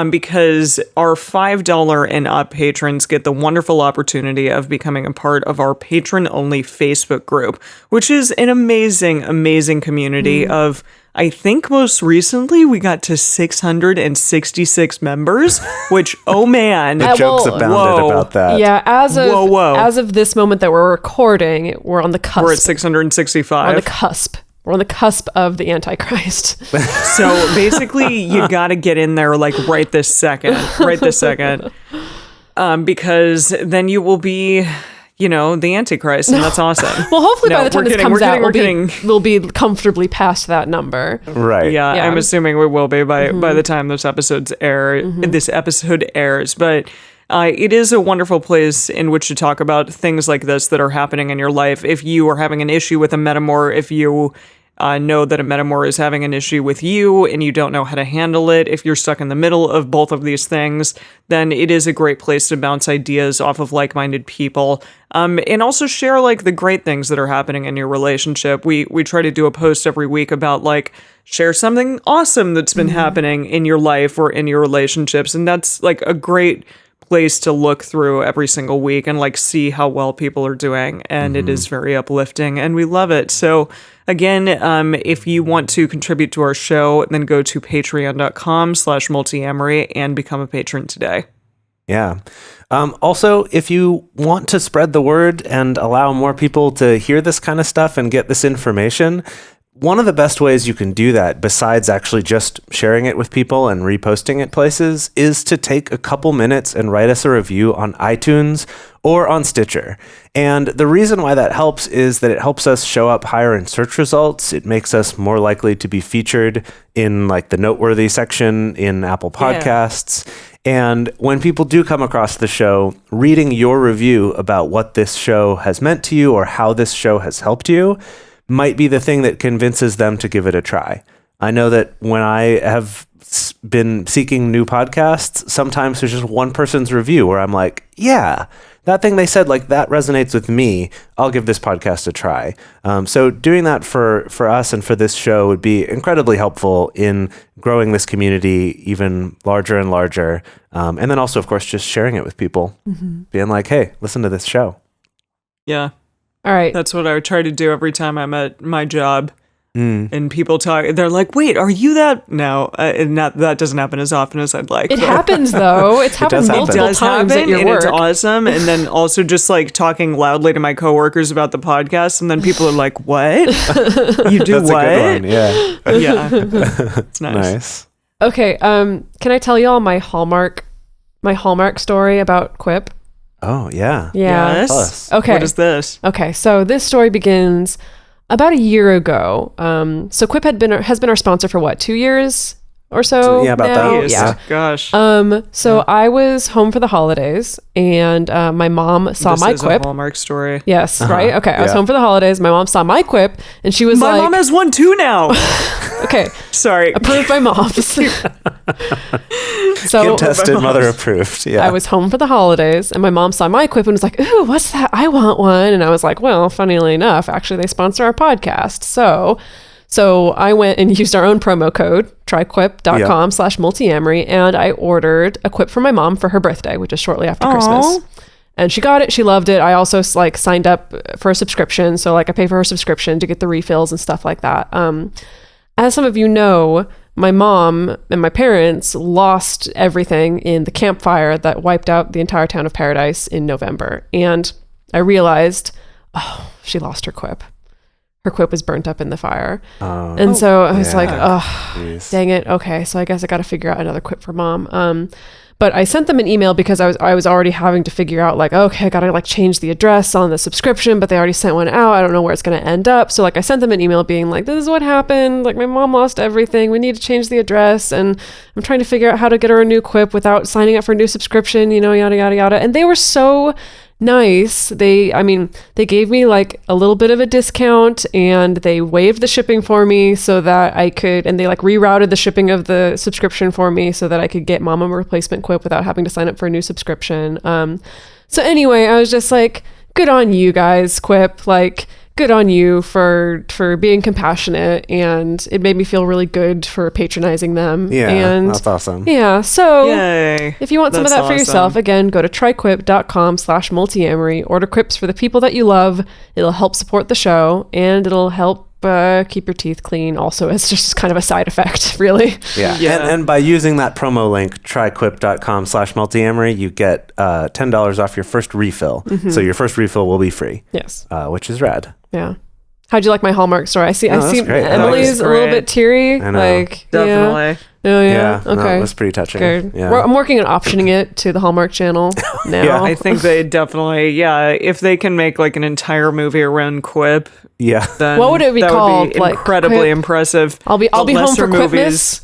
Speaker 1: because our $5 and up patrons get the wonderful opportunity of becoming a part of our patron-only Facebook group, which is an amazing, amazing community of, I think most recently we got to 666 members, which, oh man.
Speaker 2: The jokes
Speaker 3: well,
Speaker 2: abounded
Speaker 1: whoa.
Speaker 2: about that.
Speaker 3: Yeah, as of
Speaker 1: Whoa.
Speaker 3: as of this moment that we're recording, we're on the cusp.
Speaker 1: We're at 665.
Speaker 3: We're on the cusp. We're on the cusp of the Antichrist.
Speaker 1: So basically, you got to get in there like right this second, because then you will be, you know, the Antichrist, and that's awesome.
Speaker 3: Well, hopefully by the time
Speaker 1: we're
Speaker 3: this
Speaker 1: kidding,
Speaker 3: comes
Speaker 1: we're
Speaker 3: out,
Speaker 1: kidding,
Speaker 3: we'll be comfortably past that number.
Speaker 2: Right.
Speaker 1: Yeah,
Speaker 3: Yeah.
Speaker 1: I'm assuming we will be by the time this episode airs. But it is a wonderful place in which to talk about things like this that are happening in your life. If you are having an issue with a metamour, if you know that a metamour is having an issue with you and you don't know how to handle it, if you're stuck in the middle of both of these things, then it is a great place to bounce ideas off of like-minded people, and also share like the great things that are happening in your relationship. We try to do a post every week about like share something awesome that's been happening in your life or in your relationships, and that's like a great place to look through every single week and like see how well people are doing, and it is very uplifting and we love it. So again, if you want to contribute to our show, then go to patreon.com/multiamory and become a patron today.
Speaker 2: Yeah. Also, if you want to spread the word and allow more people to hear this kind of stuff and get this information, one of the best ways you can do that, besides actually just sharing it with people and reposting it places, is to take a couple minutes and write us a review on iTunes or on Stitcher. And the reason why that helps is that it helps us show up higher in search results. It makes us more likely to be featured in like the noteworthy section in Apple Podcasts. And when people do come across the show, reading your review about what this show has meant to you or how this show has helped you might be the thing that convinces them to give it a try. I know that when I have been seeking new podcasts, sometimes there's just one person's review where I'm like, yeah, that thing they said, like, that resonates with me. I'll give this podcast a try. So doing that for us and for this show would be incredibly helpful in growing this community even larger and larger. And then also, of course, just sharing it with people, being like, hey, listen to this show.
Speaker 1: Yeah.
Speaker 3: All right.
Speaker 1: That's what I would try to do every time I'm at my job. And people talk, they're like, wait, are you that? No, that doesn't happen as often as I'd like.
Speaker 3: It happens, though. It's happened multiple times at your work.
Speaker 1: It's awesome. And then also just like talking loudly to my coworkers about the podcast. And then people are like, what? You do
Speaker 2: That's
Speaker 1: what?
Speaker 2: A good one. Yeah.
Speaker 1: Yeah. It's nice.
Speaker 3: Okay. Can I tell y'all my Hallmark story about Quip?
Speaker 2: Oh, yeah.
Speaker 3: Yeah.
Speaker 1: Yes.
Speaker 2: Plus.
Speaker 3: Okay.
Speaker 1: What is this?
Speaker 3: Okay. So this story begins about a year ago. So Quip has been our sponsor for what, 2 years or so?
Speaker 2: Yeah, about
Speaker 3: now?
Speaker 2: that.
Speaker 3: Yeah.
Speaker 1: Gosh.
Speaker 3: So I was home for the holidays, and my mom saw
Speaker 1: This
Speaker 3: my
Speaker 1: is
Speaker 3: Quip.
Speaker 1: a Hallmark story.
Speaker 3: Yes, right? Okay, I was home for the holidays. My mom saw my Quip, and she was
Speaker 1: My
Speaker 3: like...
Speaker 1: mom has one too now.
Speaker 3: Okay.
Speaker 1: Sorry.
Speaker 3: Approved by moms. So
Speaker 2: Kid tested, mother approved. Yeah.
Speaker 3: I was home for the holidays, and my mom saw my Quip and was like, ooh, what's that? I want one. And I was like, well, funnily enough, actually, they sponsor our podcast. So I went and used our own promo code, tryquip.com/multiamory, and I ordered a Quip for my mom for her birthday, which is shortly after Christmas. And she got it. She loved it. I also like signed up for a subscription. So like I pay for her subscription to get the refills and stuff like that. As some of you know, my mom and my parents lost everything in the campfire that wiped out the entire town of Paradise in November. And I realized, oh, she lost her Quip. Her Quip was burnt up in the fire. And so I was like, oh, dang it. Okay, so I guess I got to figure out another Quip for mom. But I sent them an email because I was already having to figure out like, okay, I got to like change the address on the subscription, but they already sent one out. I don't know where it's going to end up. So like I sent them an email being like, this is what happened. Like my mom lost everything. We need to change the address. And I'm trying to figure out how to get her a new Quip without signing up for a new subscription, you know, yada, yada, yada. And they were so nice. They gave me like a little bit of a discount, and they waived the shipping for me so that I could, and they like rerouted the shipping of the subscription for me so that I could get mom a replacement Quip without having to sign up for a new subscription. So anyway, I was just like, good on you guys, Quip. Like, good on you for being compassionate, and it made me feel really good for patronizing them.
Speaker 2: Yeah,
Speaker 3: and
Speaker 2: that's awesome.
Speaker 3: Yeah, so
Speaker 1: Yay.
Speaker 3: if you want some of that for yourself, again, go to tryquip.com/multiamory. Order Quips for the people that you love. It'll help support the show, and it'll help keep your teeth clean. Also, it's just kind of a side effect, really.
Speaker 2: Yeah. And by using that promo link, tryquip.com/multiamory, you get $10 off your first refill. So your first refill will be free.
Speaker 3: Yes.
Speaker 2: Which is rad.
Speaker 3: Yeah. How'd you like my Hallmark story? I see
Speaker 2: great.
Speaker 3: Emily's a little bit teary.
Speaker 2: I know.
Speaker 3: Like,
Speaker 1: Definitely.
Speaker 3: Oh, yeah.
Speaker 2: No,
Speaker 3: Okay.
Speaker 2: it was pretty touching.
Speaker 3: Good.
Speaker 2: Yeah.
Speaker 3: I'm working on optioning it to the Hallmark Channel now.
Speaker 2: Yeah.
Speaker 1: I think they definitely, if they can make like an entire movie around Quip,
Speaker 2: Yeah.
Speaker 1: then
Speaker 3: What would it be
Speaker 1: that
Speaker 3: called?
Speaker 1: Would be
Speaker 3: Like,
Speaker 1: incredibly
Speaker 3: Quip?
Speaker 1: impressive.
Speaker 3: I'll be home
Speaker 1: lesser
Speaker 3: for Quipmas.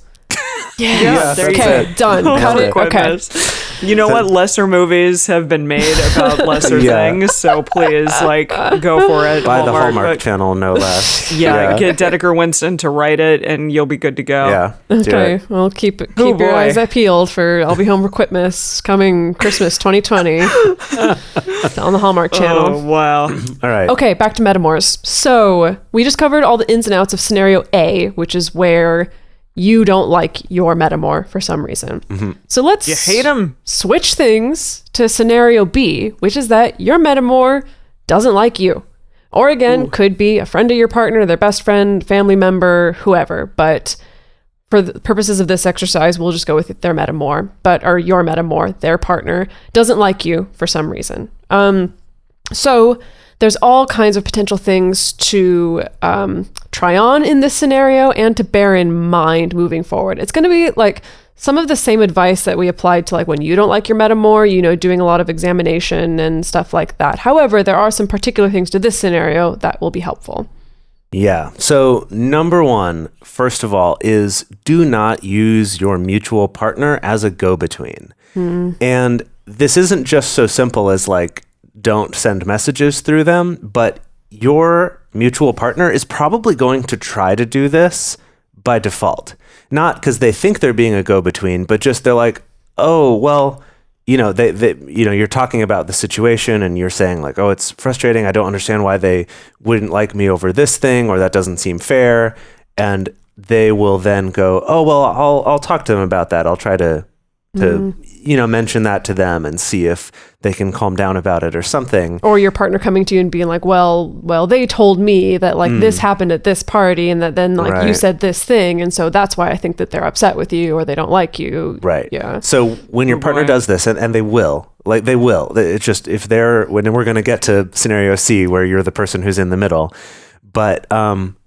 Speaker 1: Yeah, there you
Speaker 3: Okay,
Speaker 1: go.
Speaker 3: done. Cut it. Okay.
Speaker 1: Quipmas. You know what? Lesser movies have been made about lesser things, so please, like, go for it.
Speaker 2: By the Hallmark Channel, no less.
Speaker 1: Get Dedeker Winston to write it, and you'll be good to go.
Speaker 2: Yeah.
Speaker 3: Okay, well, keep
Speaker 1: Oh,
Speaker 3: your
Speaker 1: boy.
Speaker 3: eyes peeled for I'll Be Home for Quipmas coming Christmas 2020 on the Hallmark Channel.
Speaker 1: Oh, wow.
Speaker 2: All right.
Speaker 3: Okay, back to Metamours. So we just covered all the ins and outs of scenario A, which is where you don't like your Metamour for some reason. So let's
Speaker 1: You hate him?
Speaker 3: switch things to scenario B, which is that your Metamour doesn't like you. Or again, could be a friend of your partner, their best friend, family member, whoever. But for the purposes of this exercise, we'll just go with their Metamour. Or your Metamour, their partner, doesn't like you for some reason. So there's all kinds of potential things to try on in this scenario and to bear in mind moving forward. It's going to be like some of the same advice that we applied to like when you don't like your Metamour, you know, doing a lot of examination and stuff like that. However, there are some particular things to this scenario that will be helpful.
Speaker 2: Yeah. So number one, first of all, is do not use your mutual partner as a go-between. And this isn't just so simple as like, don't send messages through them, but your mutual partner is probably going to try to do this by default. Not because they think they're being a go-between, but just they're like, oh, well, you're talking about the situation and you're saying like, oh, it's frustrating. I don't understand why they wouldn't like me over this thing, or that doesn't seem fair. And they will then go, oh, well, I'll talk to them about that. I'll try to mention that to them and see if they can calm down about it or something.
Speaker 3: Or your partner coming to you and being like, well, they told me that like this happened at this party and that then like you said this thing. And so that's why I think that they're upset with you or they don't like you.
Speaker 2: Right.
Speaker 3: Yeah.
Speaker 2: So when your partner does this, and they will, it's just when we're going to get to scenario C where you're the person who's in the middle, but,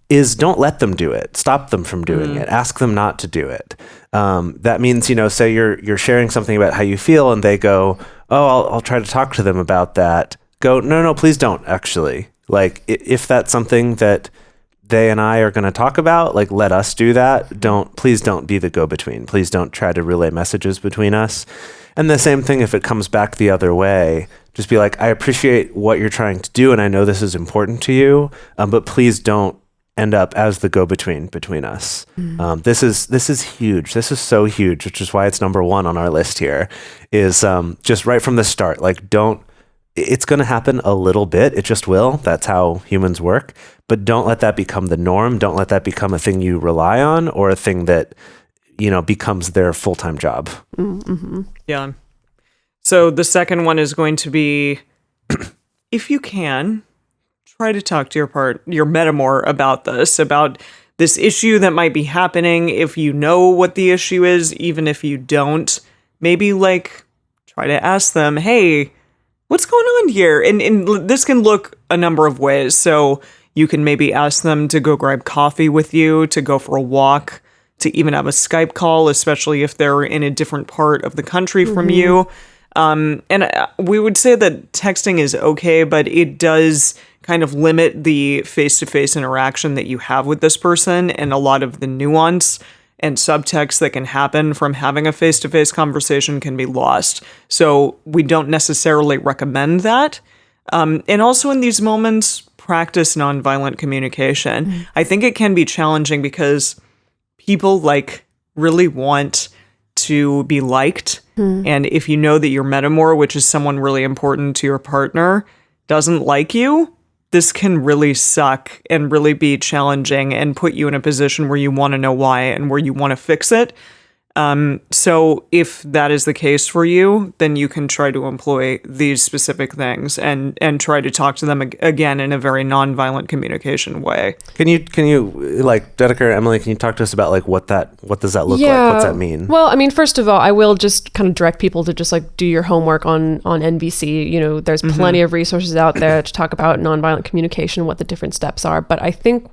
Speaker 2: is don't let them do it. Stop them from doing it. Ask them not to do it. That means, say you're sharing something about how you feel and they go, oh, I'll try to talk to them about that. Go, no, please don't actually. Like if that's something that they and I are going to talk about, like let us do that. Please don't be the go-between. Please don't try to relay messages between us. And the same thing if it comes back the other way. Just be like, I appreciate what you're trying to do and I know this is important to you, but please don't end up as the go-between between us. This is huge. This is so huge, which is why it's number 1 on our list here, is just right from the start. Like it's going to happen a little bit. It just will. That's how humans work. But don't let that become the norm. Don't let that become a thing you rely on or a thing that, becomes their full-time job.
Speaker 3: Mm-hmm.
Speaker 1: Yeah. So the second one is going to be, if you can, try to talk to your metamour about this issue that might be happening. If you know what the issue is, even if you don't, maybe like try to ask them, hey, what's going on here? And this can look a number of ways. So you can maybe ask them to go grab coffee with you, to go for a walk, to even have a Skype call, especially if they're in a different part of the country from you. And we would say that texting is okay, but it does kind of limit the face-to-face interaction that you have with this person, and a lot of the nuance and subtext that can happen from having a face-to-face conversation can be lost. So we don't necessarily recommend that. And also in these moments, practice nonviolent communication. I think it can be challenging because people really want to be liked. And if you know that your metamour, which is someone really important to your partner, doesn't like you, this can really suck and really be challenging and put you in a position where you want to know why and where you want to fix it. So if that is the case for you, then you can try to employ these specific things and try to talk to them again in a very nonviolent communication way.
Speaker 2: Can you Dedeker, Emily, can you talk to us about what does that look like? What's that mean?
Speaker 3: Well, I mean, first of all, I will just kind of direct people to just do your homework on NVC. There's plenty of resources out there to talk about nonviolent communication, what the different steps are. But I think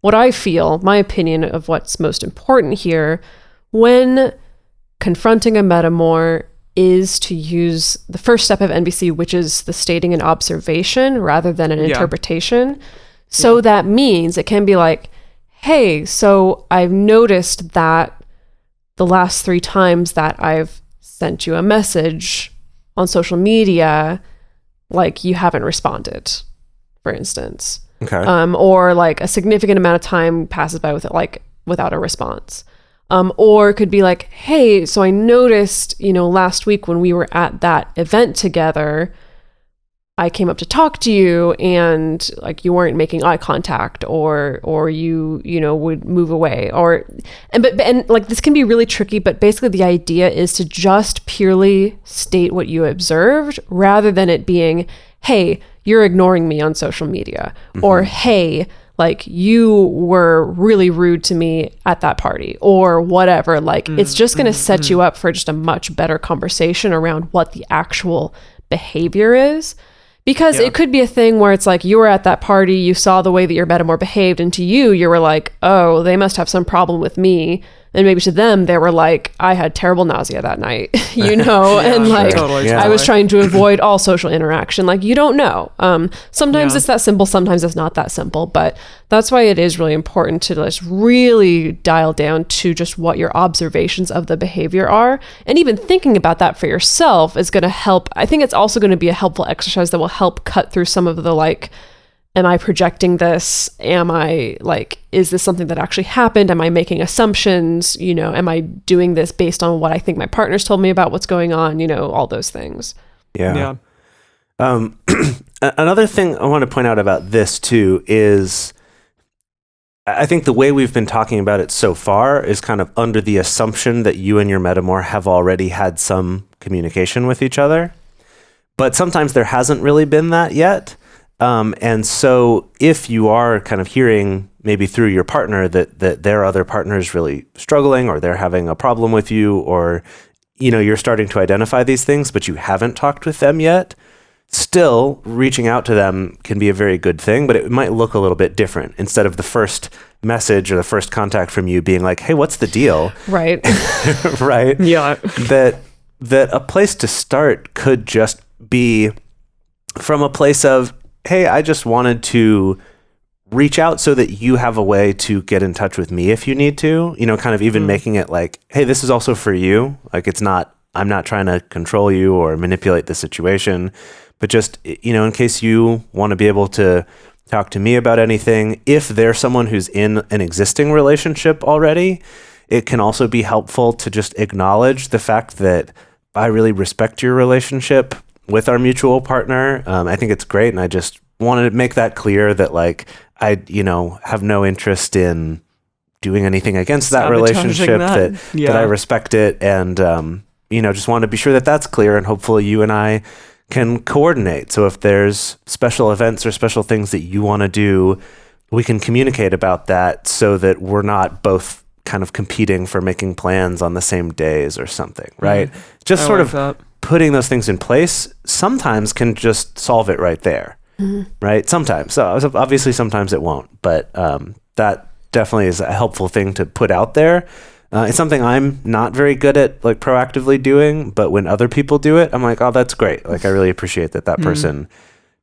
Speaker 3: what I feel, my opinion of what's most important here when confronting a metamour is to use the first step of NVC, which is the stating an observation rather than an interpretation. So that means it can be like, hey, so I've noticed that the last 3 times that I've sent you a message on social media, you haven't responded, for instance.
Speaker 2: Okay.
Speaker 3: Or a significant amount of time passes by with it, without a response. Or it could be like, hey, so I noticed, last week when we were at that event together, I came up to talk to you and you weren't making eye contact or you would move away and this can be really tricky, but basically the idea is to just purely state what you observed rather than it being, hey, you're ignoring me on social media or hey, you were really rude to me at that party or whatever. It's just going to set you up for just a much better conversation around what the actual behavior is. Because it could be a thing where it's you were at that party, you saw the way that your metamour behaved, and to you were like, oh, they must have some problem with me. And maybe to them, they were like, I had terrible nausea that night, and
Speaker 1: Totally.
Speaker 3: I was trying to avoid all social interaction. You don't know. Sometimes it's that simple, sometimes it's not that simple. But that's why it is really important to just really dial down to just what your observations of the behavior are. And even thinking about that for yourself is going to help. I think it's also going to be a helpful exercise that will help cut through some of the am I projecting this? Is this something that actually happened? Am I making assumptions? Am I doing this based on what I think my partner's told me about what's going on? All those things.
Speaker 2: Yeah. Another thing I want to point out about this too is I think the way we've been talking about it so far is kind of under the assumption that you and your metamour have already had some communication with each other. But sometimes there hasn't really been that yet. And so if you are kind of hearing maybe through your partner that their other partner is really struggling, or they're having a problem with you, or, you're starting to identify these things, but you haven't talked with them yet, still reaching out to them can be a very good thing, but it might look a little bit different. Instead of the first message or the first contact from you being like, hey, what's the deal?
Speaker 3: Right.
Speaker 2: Right.
Speaker 1: Yeah.
Speaker 2: That a place to start could just be from a place of, hey, I just wanted to reach out so that you have a way to get in touch with me if you need to, kind of even making it like, hey, this is also for you. Like, I'm not trying to control you or manipulate the situation, but just, in case you want to be able to talk to me about anything, if there's someone who's in an existing relationship already, it can also be helpful to just acknowledge the fact that I really respect your relationship with our mutual partner. I think it's great. And I just wanted to make that clear that I, have no interest in doing anything against that relationship, that I respect it. And, just want to be sure that that's clear, and hopefully you and I can coordinate. So if there's special events or special things that you want to do, we can communicate about that so that we're not both kind of competing for making plans on the same days or something, right? Just sort of putting those things in place sometimes can just solve it right there, right? Sometimes. So obviously sometimes it won't, but that definitely is a helpful thing to put out there. It's something I'm not very good at proactively doing, but when other people do it, I'm like, oh, that's great. I really appreciate that person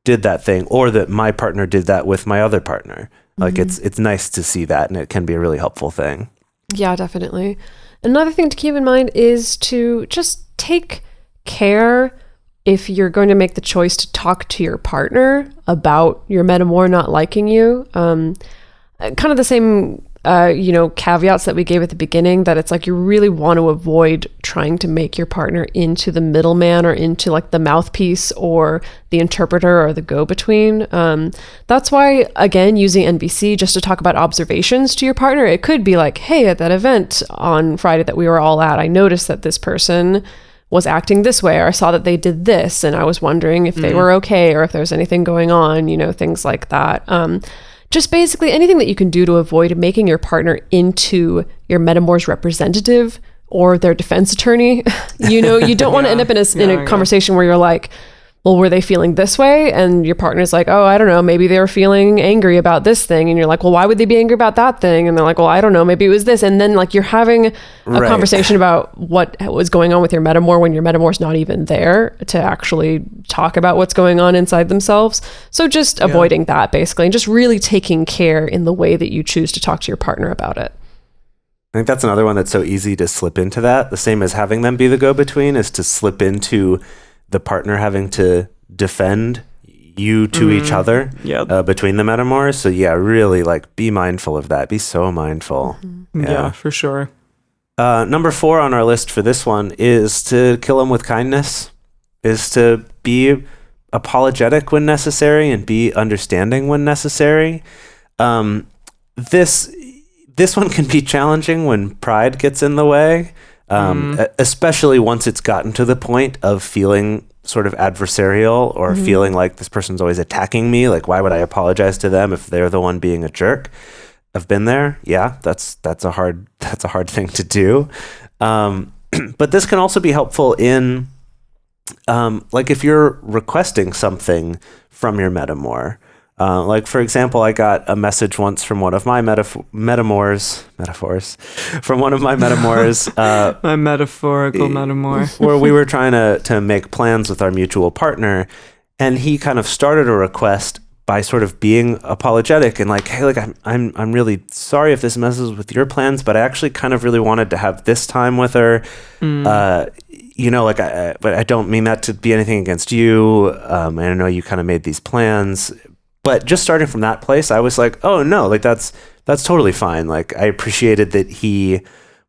Speaker 2: did that thing, or that my partner did that with my other partner. It's nice to see that, and it can be a really helpful thing.
Speaker 3: Yeah, definitely. Another thing to keep in mind is to just take care if you're going to make the choice to talk to your partner about your metamour not liking you. Kind of the same caveats that we gave at the beginning, that it's you really want to avoid trying to make your partner into the middleman or into the mouthpiece or the interpreter or the go-between. That's why, again, using NVC just to talk about observations to your partner, it could be hey, at that event on Friday that we were all at, I noticed that this person was acting this way, or I saw that they did this, and I was wondering if they were okay, or if there's anything going on, things like that. Just basically anything that you can do to avoid making your partner into your metamour's representative or their defense attorney. You don't want to end up in a conversation where you're like, well, were they feeling this way? And your partner's like, oh, I don't know, maybe they were feeling angry about this thing. And you're like, well, why would they be angry about that thing? And they're like, well, I don't know, maybe it was this. And then you're having a conversation about what was going on with your metamour when your metamour's not even there to actually talk about what's going on inside themselves. So just avoiding that, basically, and just really taking care in the way that you choose to talk to your partner about it.
Speaker 2: I think that's another one that's so easy to slip into that. The same as having them be the go-between is to slip into the partner having to defend you to each other between the metamours. So really be mindful of that. Be so mindful.
Speaker 1: Yeah, for sure.
Speaker 2: Number 4 on our list for this one is to kill them with kindness, is to be apologetic when necessary and be understanding when necessary. This one can be challenging when pride gets in the way. Especially once it's gotten to the point of feeling sort of adversarial or feeling like this person's always attacking me. Why would I apologize to them if they're the one being a jerk? I've been there. Yeah, that's a hard thing to do. But this can also be helpful in if you're requesting something from your metamour. For example, I got a message once from one of my metamours,
Speaker 1: my metaphorical metamour,
Speaker 2: where we were trying to make plans with our mutual partner, and he kind of started a request by sort of being apologetic and hey, I'm really sorry if this messes with your plans, but I actually kind of really wanted to have this time with her. But I don't mean that to be anything against you. And I know you kind of made these plans, But just starting from that place, I was like, oh no, like that's totally fine. Like I appreciated that he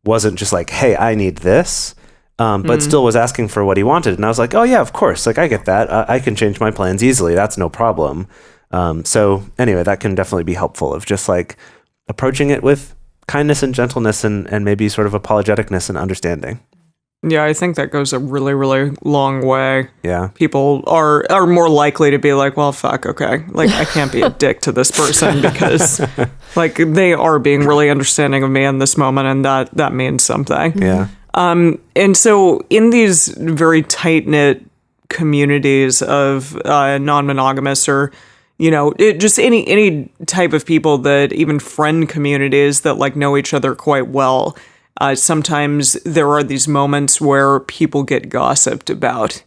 Speaker 2: wasn't just like, hey, I need this, but still was asking for what he wanted. And I was like, oh yeah, of course. Like I get that. I can change my plans easily. That's no problem. So anyway, that can definitely be helpful of just like approaching it with kindness and gentleness and maybe sort of apologeticness and understanding.
Speaker 1: Yeah, I think that goes a really, really long way.
Speaker 2: Yeah.
Speaker 1: People are more likely to be like, well, fuck, okay. Like, I can't be a dick to this person because, like, they are being really understanding of me in this moment, and that means something.
Speaker 2: Yeah.
Speaker 1: And so in these very tight-knit communities of non-monogamous or, you know, just any type of people that even friend communities that, like, know each other quite well, sometimes there are these moments where people get gossiped about,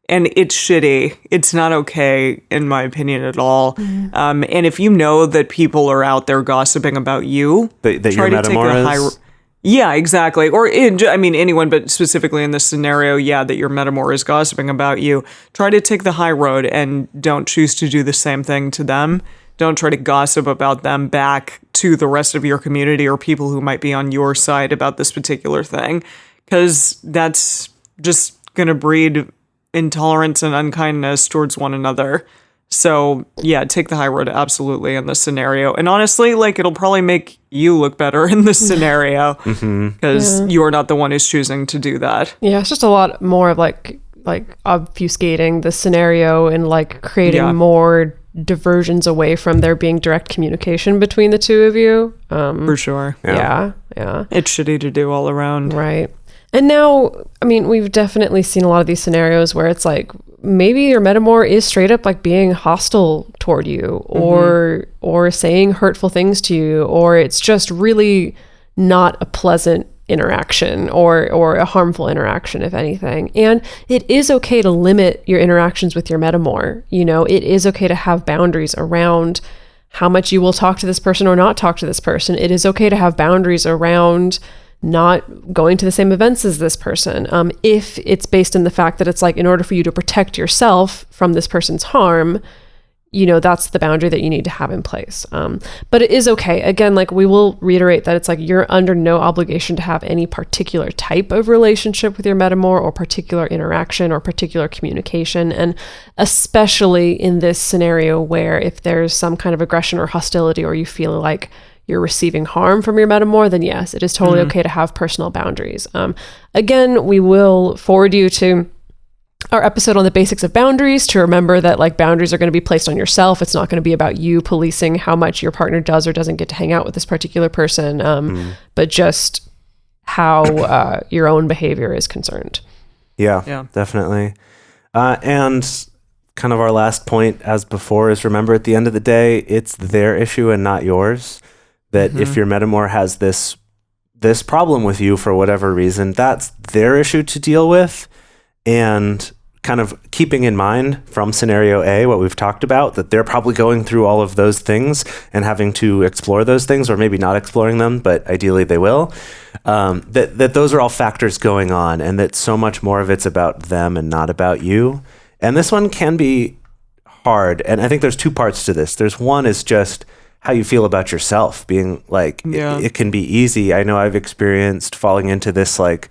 Speaker 1: and it's shitty. It's not okay, in my opinion, at all. And if you know that people are out there gossiping about you,
Speaker 2: that your metamour is?
Speaker 1: Yeah, exactly. Or, anyone, but specifically in this scenario, that your metamour is gossiping about you. Try to take the high road and don't choose to do the same thing to them. Don't try to gossip about them back to the rest of your community or people who might be on your side about this particular thing, because that's just going to breed intolerance and unkindness towards one another. So, take the high road, absolutely, in this scenario. And honestly, like, it'll probably make you look better in this scenario because you are not the one who's choosing to do that.
Speaker 3: Yeah, it's just a lot more of like obfuscating the scenario and like creating more diversions away from there being direct communication between the two of you.
Speaker 1: For sure.
Speaker 3: Yeah.
Speaker 1: It's shitty to do all around.
Speaker 3: Right. And now, I mean, we've definitely seen a lot of these scenarios where it's like maybe your metamour is straight up like being hostile toward you or saying hurtful things to you, or it's just really not a pleasant interaction or a harmful interaction, if anything. And it is okay to limit your interactions with your metamour. You know, it is okay to have boundaries around how much you will talk to this person or not talk to this person. It is okay to have boundaries around not going to the same events as this person. If it's based in the fact that it's like, in order for you to protect yourself from this person's harm, you know, that's the boundary that you need to have in place. But it is okay. Again, like we will reiterate that it's like you're under no obligation to have any particular type of relationship with your metamour or particular interaction or particular communication. And especially in this scenario where if there's some kind of aggression or hostility or you feel like you're receiving harm from your metamour, then yes, it is totally okay to have personal boundaries. Again, we will forward you to our episode on the basics of boundaries to remember that like boundaries are going to be placed on yourself. It's not going to be about you policing how much your partner does or doesn't get to hang out with this particular person, but just how your own behavior is concerned.
Speaker 2: Yeah, definitely. And kind of our last point as before is remember at the end of the day, it's their issue and not yours. That if your metamour has this problem with you for whatever reason, that's their issue to deal with. And kind of keeping in mind from scenario A, what we've talked about, that they're probably going through all of those things and having to explore those things, or maybe not exploring them, but ideally they will. That those are all factors going on, and that so much more of it's about them and not about you. And this one can be hard. And I think there's two parts to this. There's one is just how you feel about yourself, being like, it can be easy. I know I've experienced falling into this like,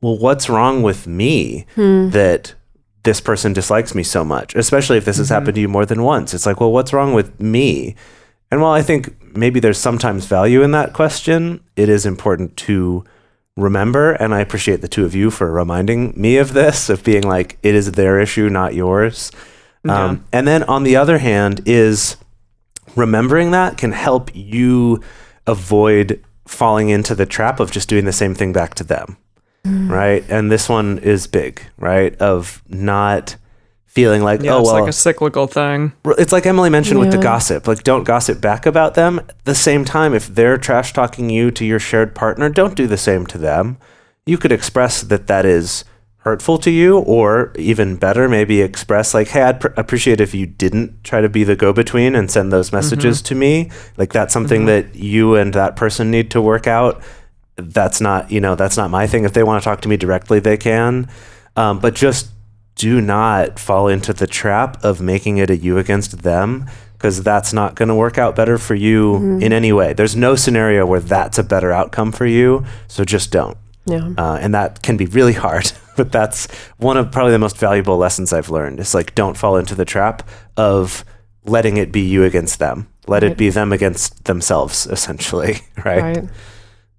Speaker 2: well, what's wrong with me that this person dislikes me so much, especially if this has happened to you more than once. It's like, well, what's wrong with me? And while I think maybe there's sometimes value in that question, it is important to remember, and I appreciate the two of you for reminding me of this, of being like, it is their issue, not yours. And then on the other hand is remembering that can help you avoid falling into the trap of just doing the same thing back to them. Right. And this one is big, right? Of not feeling like,
Speaker 1: it's like a cyclical thing.
Speaker 2: It's like Emily mentioned with the gossip, like don't gossip back about them. At the same time, if they're trash talking you to your shared partner, don't do the same to them. You could express that is hurtful to you, or even better, maybe express like, hey, I'd appreciate if you didn't try to be the go-between and send those messages to me. Like that's something that you and that person need to work out. That's not my thing. If they want to talk to me directly, they can. But just do not fall into the trap of making it a you against them because that's not going to work out better for you in any way. There's no scenario where that's a better outcome for you, so just don't.
Speaker 3: Yeah.
Speaker 2: And that can be really hard, but that's one of probably the most valuable lessons I've learned. It's like, don't fall into the trap of letting it be you against them. Let it be them against themselves, essentially, right?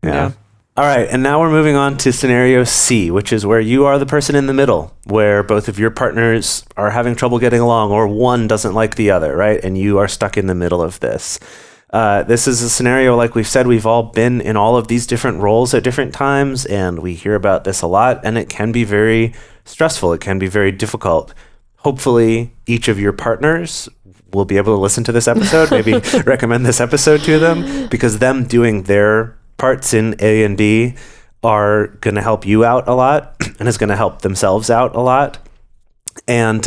Speaker 2: Yeah. All right, and now we're moving on to scenario C, which is where you are the person in the middle, where both of your partners are having trouble getting along, or one doesn't like the other, right? And you are stuck in the middle of this. This is a scenario, like we've said, we've all been in all of these different roles at different times, and we hear about this a lot, and it can be very stressful. It can be very difficult. Hopefully, each of your partners will be able to listen to this episode, maybe recommend this episode to them, because them doing their parts in A and B are going to help you out a lot and is going to help themselves out a lot. And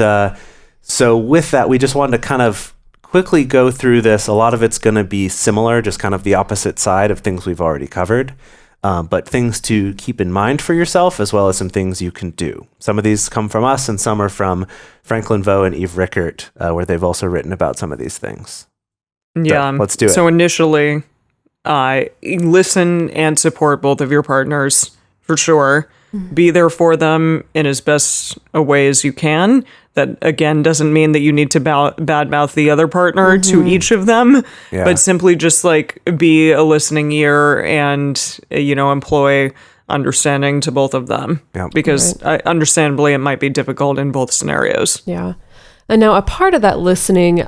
Speaker 2: so with that, we just wanted to kind of quickly go through this. A lot of it's going to be similar, just kind of the opposite side of things we've already covered, but things to keep in mind for yourself, as well as some things you can do. Some of these come from us, and some are from Franklin Vo and Eve Rickert, where they've also written about some of these things.
Speaker 1: Yeah.
Speaker 2: So, let's do it.
Speaker 1: So initially, listen and support both of your partners, for sure. Be there for them in as best a way as you can. That, again, doesn't mean that you need to badmouth the other partner to each of them, but simply just like be a listening ear and, employ understanding to both of them. Because understandably, it might be difficult in both scenarios.
Speaker 3: Yeah. And now a part of that listening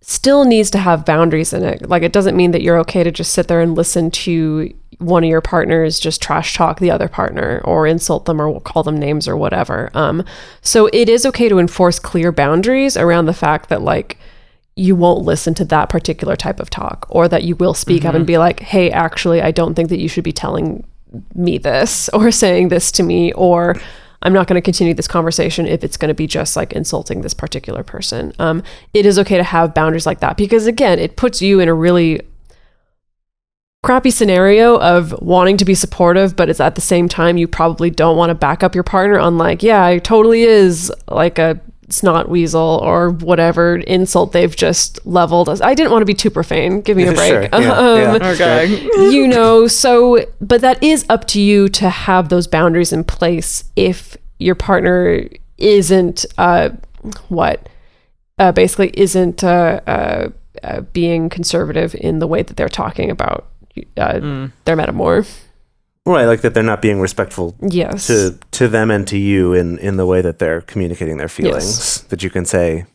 Speaker 3: still needs to have boundaries in it. Like, it doesn't mean that you're okay to just sit there and listen to one of your partners just trash talk the other partner or insult them or call them names or whatever. So it is okay to enforce clear boundaries around the fact that, like, you won't listen to that particular type of talk, or that you will speak up and be like, hey, actually, I don't think that you should be telling me this or saying this to me, or I'm not going to continue this conversation if it's going to be just like insulting this particular person. It is okay to have boundaries like that, because again, it puts you in a really crappy scenario of wanting to be supportive, but it's at the same time, you probably don't want to back up your partner on like, yeah, it totally is like a snot weasel or whatever insult they've just leveled us. I didn't want to be too profane. Give me a break.
Speaker 2: Sure.
Speaker 1: Okay.
Speaker 3: So, but that is up to you to have those boundaries in place if your partner isn't, basically isn't being conservative in the way that they're talking about their metamour.
Speaker 2: Right, like that they're not being respectful
Speaker 3: yes.
Speaker 2: to them and to you in the way that they're communicating their feelings. Yes. That you can say,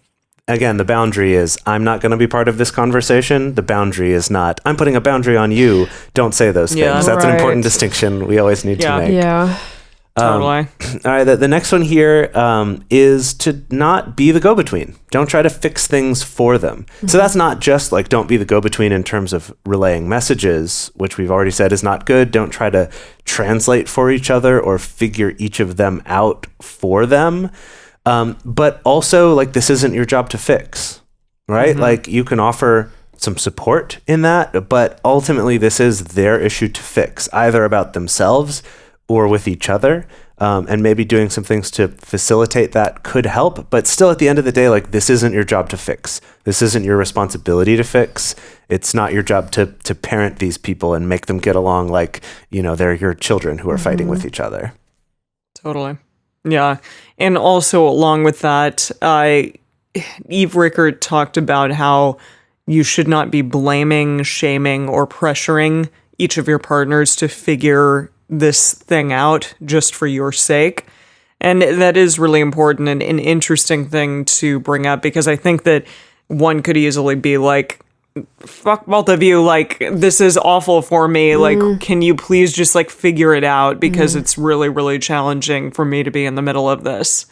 Speaker 2: again, the boundary is, I'm not going to be part of this conversation. The boundary is not, I'm putting a boundary on you. Don't say those things. That's an important distinction we always need to make.
Speaker 3: Yeah.
Speaker 1: Totally.
Speaker 2: All right, the next one here is to not be the go-between. Don't try to fix things for them. So that's not just like, don't be the go-between in terms of relaying messages, which we've already said is not good. Don't try to translate for each other or figure each of them out for them. But also, like, this isn't your job to fix, right? Like, you can offer some support in that, but ultimately this is their issue to fix, either about themselves or with each other, and maybe doing some things to facilitate that could help. But still, at the end of the day, like, this isn't your job to fix. This isn't your responsibility to fix. It's not your job to parent these people and make them get along like, they're your children who are fighting with each other.
Speaker 1: Totally. Yeah. And also, along with that, Eve Rickert talked about how you should not be blaming, shaming, or pressuring each of your partners to figure this thing out just for your sake. And that is really important and an interesting thing to bring up, because I think that one could easily be like, fuck both of you, like, this is awful for me, like, can you please just like figure it out, because it's really, really challenging for me to be in the middle of this.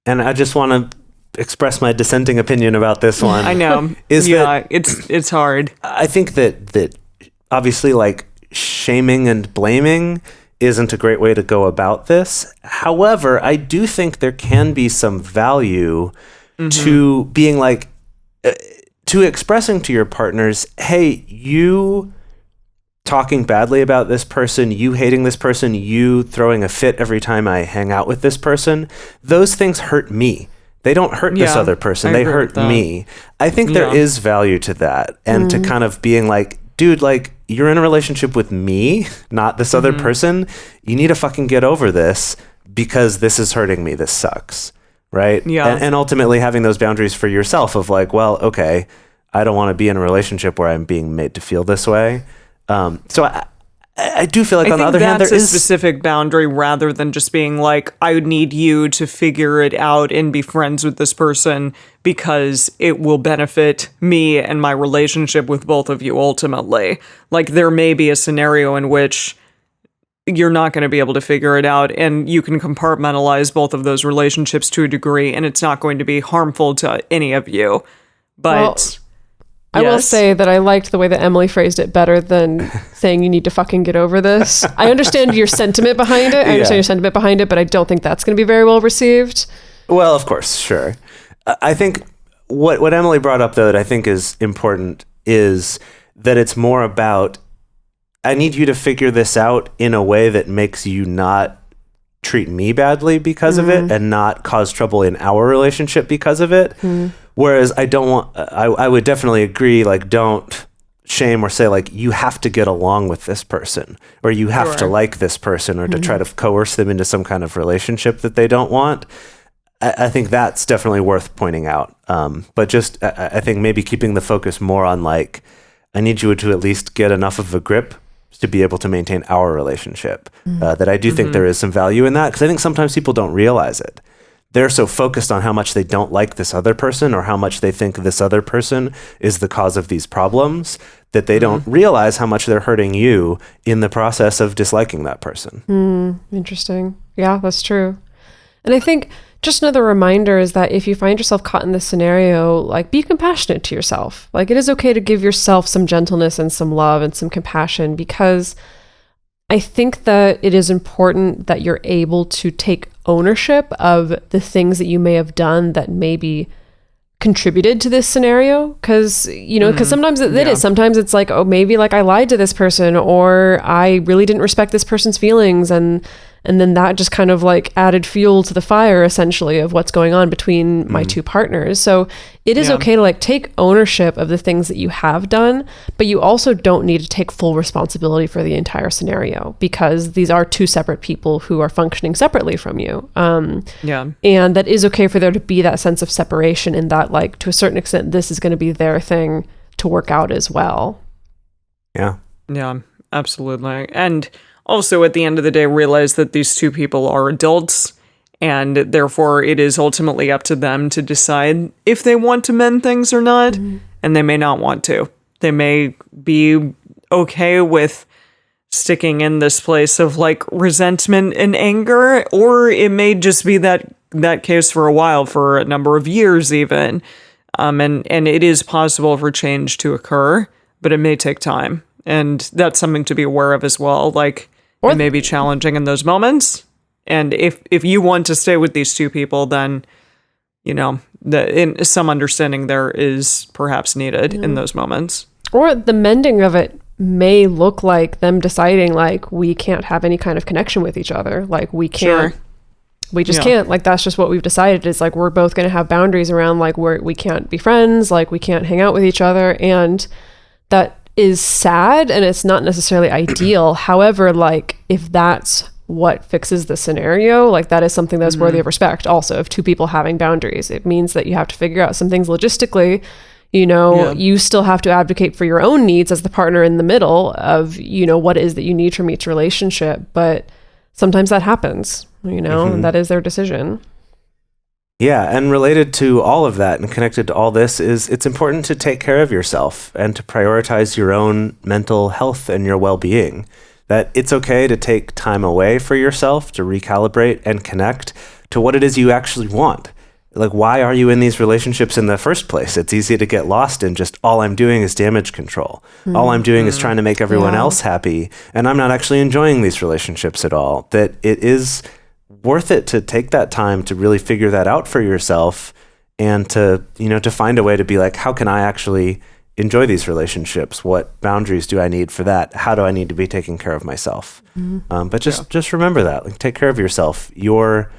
Speaker 2: And I just want to express my dissenting opinion about this one.
Speaker 1: I know. It's hard.
Speaker 2: I think that obviously, like, shaming and blaming isn't a great way to go about this. However, I do think there can be some value to being like, to expressing to your partners, hey, you talking badly about this person, you hating this person, you throwing a fit every time I hang out with this person, those things hurt me. They don't hurt this other person. They hurt me. I think there is value to that. And to kind of being like, dude, like, you're in a relationship with me, not this other person. You need to fucking get over this because this is hurting me. This sucks. Right? Yeah. And ultimately having those boundaries for yourself of like, well, okay, I don't want to be in a relationship where I'm being made to feel this way. So I do feel like on the other hand, there is
Speaker 1: a specific boundary rather than just being like, I would need you to figure it out and be friends with this person because it will benefit me and my relationship with both of you ultimately. Like, there may be a scenario in which you're not going to be able to figure it out and you can compartmentalize both of those relationships to a degree and it's not going to be harmful to any of you. But...
Speaker 3: I will say that I liked the way that Emily phrased it better than saying you need to fucking get over this. I understand your sentiment behind it. But I don't think that's going to be very well received.
Speaker 2: Well, of course, sure. I think what Emily brought up, though, that I think is important is that it's more about, I need you to figure this out in a way that makes you not treat me badly because of it and not cause trouble in our relationship because of it. Whereas I would definitely agree, like, don't shame or say, like, you have to get along with this person or you have to like this person or to try to coerce them into some kind of relationship that they don't want. I think that's definitely worth pointing out. But just, I think maybe keeping the focus more on, like, I need you to at least get enough of a grip to be able to maintain our relationship. That I do think there is some value in that, because I think sometimes people don't realize it. They're so focused on how much they don't like this other person or how much they think this other person is the cause of these problems that they don't realize how much they're hurting you in the process of disliking that person.
Speaker 3: Interesting. Yeah, that's true. And I think just another reminder is that if you find yourself caught in this scenario, like, be compassionate to yourself. Like, it is okay to give yourself some gentleness and some love and some compassion, because I think that it is important that you're able to take ownership of the things that you may have done that maybe contributed to this scenario. Because, because sometimes it is. Sometimes it's like, oh, maybe like I lied to this person or I really didn't respect this person's feelings. And then that just kind of like added fuel to the fire, essentially, of what's going on between my two partners. So it is okay to like take ownership of the things that you have done, but you also don't need to take full responsibility for the entire scenario, because these are two separate people who are functioning separately from you. And that is okay for there to be that sense of separation, in that, like, to a certain extent, this is going to be their thing to work out as well.
Speaker 2: Yeah,
Speaker 1: absolutely. And also, at the end of the day, realize that these two people are adults, and therefore it is ultimately up to them to decide if they want to mend things or not, and they may not want to. They may be okay with sticking in this place of, like, resentment and anger, or it may just be that case for a while, for a number of years even. And it is possible for change to occur, but it may take time. And that's something to be aware of as well. Like, it may be challenging in those moments. And if you want to stay with these two people, then, some understanding there is perhaps needed in those moments. Or
Speaker 3: the mending of it may look like them deciding, like, we can't have any kind of connection with each other. Like, we can't. Sure. We just can't. Like, that's just what we've decided. Is like, we're both going to have boundaries around, like, we can't be friends. Like, we can't hang out with each other. And that is sad, and it's not necessarily ideal. However, like, if that's what fixes the scenario, like, that is something that's worthy of respect also, of two people having boundaries. It means that you have to figure out some things logistically. You still have to advocate for your own needs as the partner in the middle of, what it is that you need from each relationship. But sometimes that happens, and that is their decision.
Speaker 2: Yeah, and related to all of that and connected to all this is it's important to take care of yourself and to prioritize your own mental health and your well-being. That it's okay to take time away for yourself to recalibrate and connect to what it is you actually want. Like, why are you in these relationships in the first place? It's easy to get lost in just, all I'm doing is damage control. All I'm doing is trying to make everyone else happy, and I'm not actually enjoying these relationships at all. That it is worth it to take that time to really figure that out for yourself, and to find a way to be like, how can I actually enjoy these relationships? What boundaries do I need for that? How do I need to be taking care of myself? But just remember that, like, take care of yourself. Your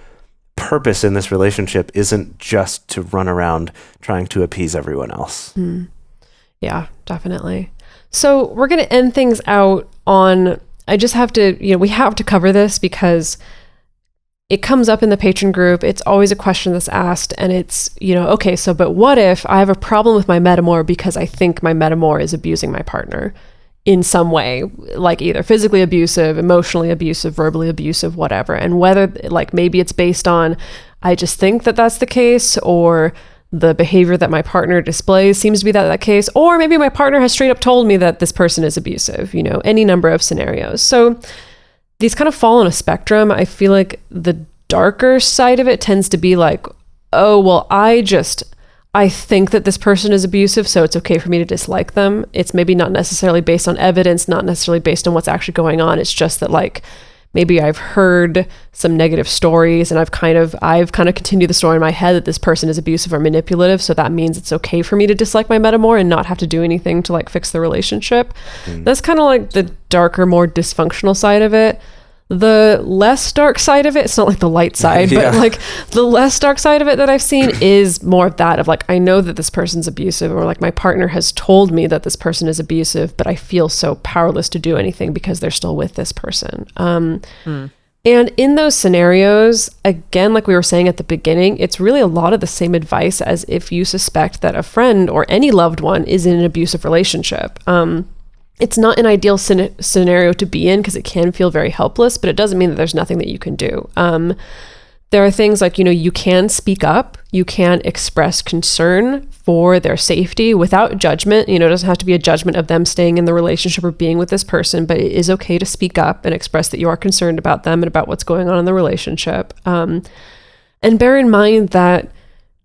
Speaker 2: purpose in this relationship isn't just to run around trying to appease everyone else.
Speaker 3: Yeah, definitely. So we're going to end things out on, I just have to, we have to cover this because it comes up in the patron group. It's always a question that's asked, and it's, okay, so, but what if I have a problem with my metamour because I think my metamour is abusing my partner in some way, like either physically abusive, emotionally abusive, verbally abusive, whatever. And whether like maybe it's based on, I just think that that's the case, or the behavior that my partner displays seems to be that case, or maybe my partner has straight up told me that this person is abusive, any number of scenarios. So these kind of fall on a spectrum. I feel like the darker side of it tends to be like, oh, well, I think that this person is abusive, so it's okay for me to dislike them. It's maybe not necessarily based on evidence, not necessarily based on what's actually going on. It's just that like, maybe I've heard some negative stories and I've kind of continued the story in my head that this person is abusive or manipulative. So that means it's okay for me to dislike my metamour and not have to do anything to like fix the relationship. That's kind of like the darker, more dysfunctional side of it. The less dark side of it, it's not like the light side, but like the less dark side of it that I've seen is more of that of like, I know that this person's abusive, or like my partner has told me that this person is abusive, but I feel so powerless to do anything because they're still with this person. And in those scenarios, again, like we were saying at the beginning, it's really a lot of the same advice as if you suspect that a friend or any loved one is in an abusive relationship. It's not an ideal scenario to be in because it can feel very helpless, but it doesn't mean that there's nothing that you can do. There are things like, you can speak up, you can express concern for their safety without judgment. It doesn't have to be a judgment of them staying in the relationship or being with this person, but it is okay to speak up and express that you are concerned about them and about what's going on in the relationship. And bear in mind that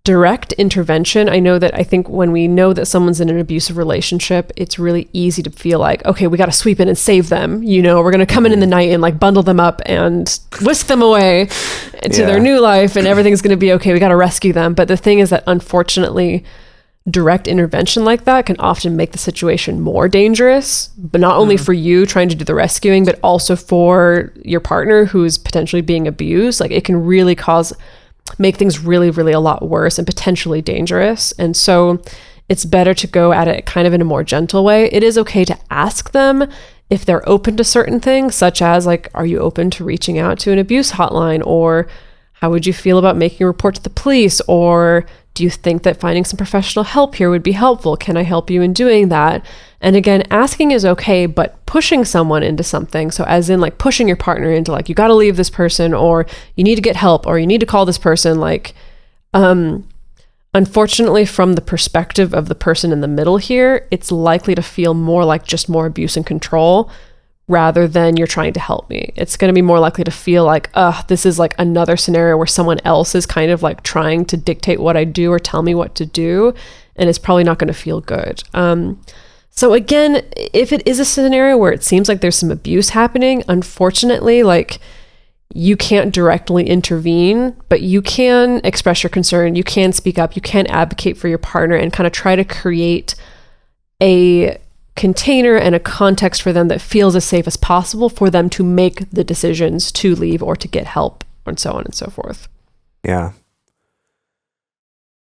Speaker 3: direct intervention, I think when we know that someone's in an abusive relationship, it's really easy to feel like, okay, we got to sweep in and save them. We're going to come in the night and like bundle them up and whisk them away to their new life and everything's going to be okay. We got to rescue them. But the thing is that unfortunately, direct intervention like that can often make the situation more dangerous, but not only for you trying to do the rescuing, but also for your partner who's potentially being abused. Like it can really make things really, really a lot worse and potentially dangerous. And so it's better to go at it kind of in a more gentle way. It is okay to ask them if they're open to certain things, such as like, are you open to reaching out to an abuse hotline? Or how would you feel about making a report to the police? Or do you think that finding some professional help here would be helpful? Can I help you in doing that? And again, asking is okay, but pushing someone into something, so as in like pushing your partner into like, you got to leave this person, or you need to get help, or you need to call this person, like, unfortunately, from the perspective of the person in the middle here, it's likely to feel more like just more abuse and control rather than you're trying to help me. It's going to be more likely to feel like, this is like another scenario where someone else is kind of like trying to dictate what I do or tell me what to do, and it's probably not going to feel good. So again, if it is a scenario where it seems like there's some abuse happening, unfortunately, like you can't directly intervene, but you can express your concern, you can speak up, you can advocate for your partner and kind of try to create a container and a context for them that feels as safe as possible for them to make the decisions to leave or to get help and so on and so forth.
Speaker 2: Yeah.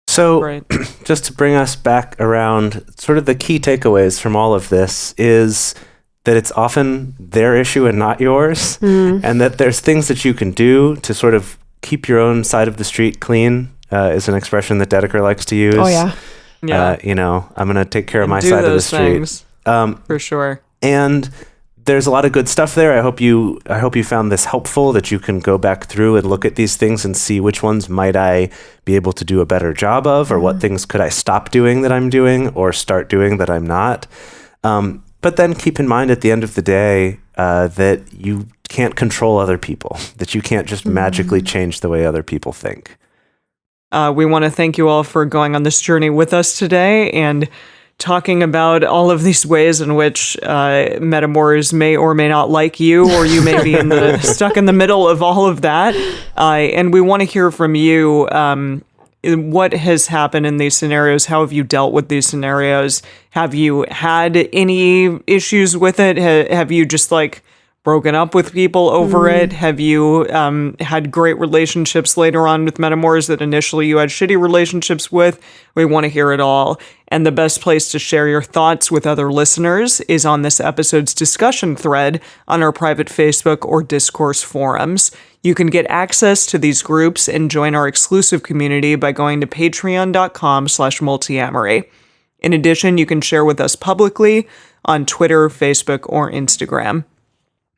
Speaker 2: So just to bring us back around, sort of the key takeaways from all of this is that it's often their issue and not yours, and that there's things that you can do to sort of keep your own side of the street clean, is an expression that Dedeker likes to use.
Speaker 3: Oh, yeah.
Speaker 2: I'm going to take care of my side of the street.
Speaker 1: For sure.
Speaker 2: And there's a lot of good stuff there. I hope you found this helpful, that you can go back through and look at these things and see which ones might I be able to do a better job of, or what things could I stop doing that I'm doing or start doing that I'm not. But then keep in mind at the end of the day that you can't control other people, that you can't just magically change the way other people think.
Speaker 1: We want to thank you all for going on this journey with us today and talking about all of these ways in which metamours may or may not like you, or you may be stuck in the middle of all of that. And we want to hear from you. What has happened in these scenarios? How have you dealt with these scenarios? Have you had any issues with it? Have you just like broken up with people over it? Have you had great relationships later on with Metamours that initially you had shitty relationships with? We want to hear it all. And the best place to share your thoughts with other listeners is on this episode's discussion thread on our private Facebook or Discourse forums. You can get access to these groups and join our exclusive community by going to patreon.com/multiamory. In addition, you can share with us publicly on Twitter, Facebook, or Instagram.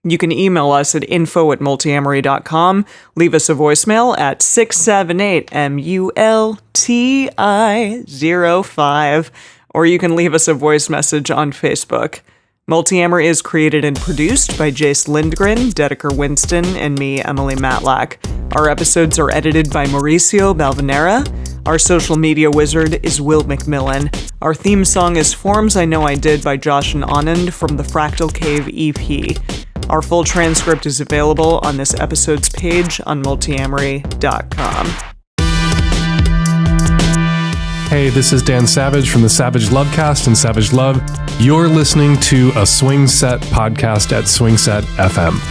Speaker 1: You can email us at info@multiamory.com, leave us a voicemail at 678-MULTI-05, or you can leave us a voice message on Facebook. Multiamory is created and produced by Jase Lindgren, Dedeker Winston, and me, Emily Matlack. Our episodes are edited by Mauricio Balvanera. Our social media wizard is Will McMillan. Our theme song is Forms I Know I Did by Josh and Anand from the Fractal Cave EP. Our full transcript is available on this episode's page on multiamory.com.
Speaker 6: Hey, this is Dan Savage from the Savage Lovecast and Savage Love. You're listening to a Swing Set podcast at Swing Set FM.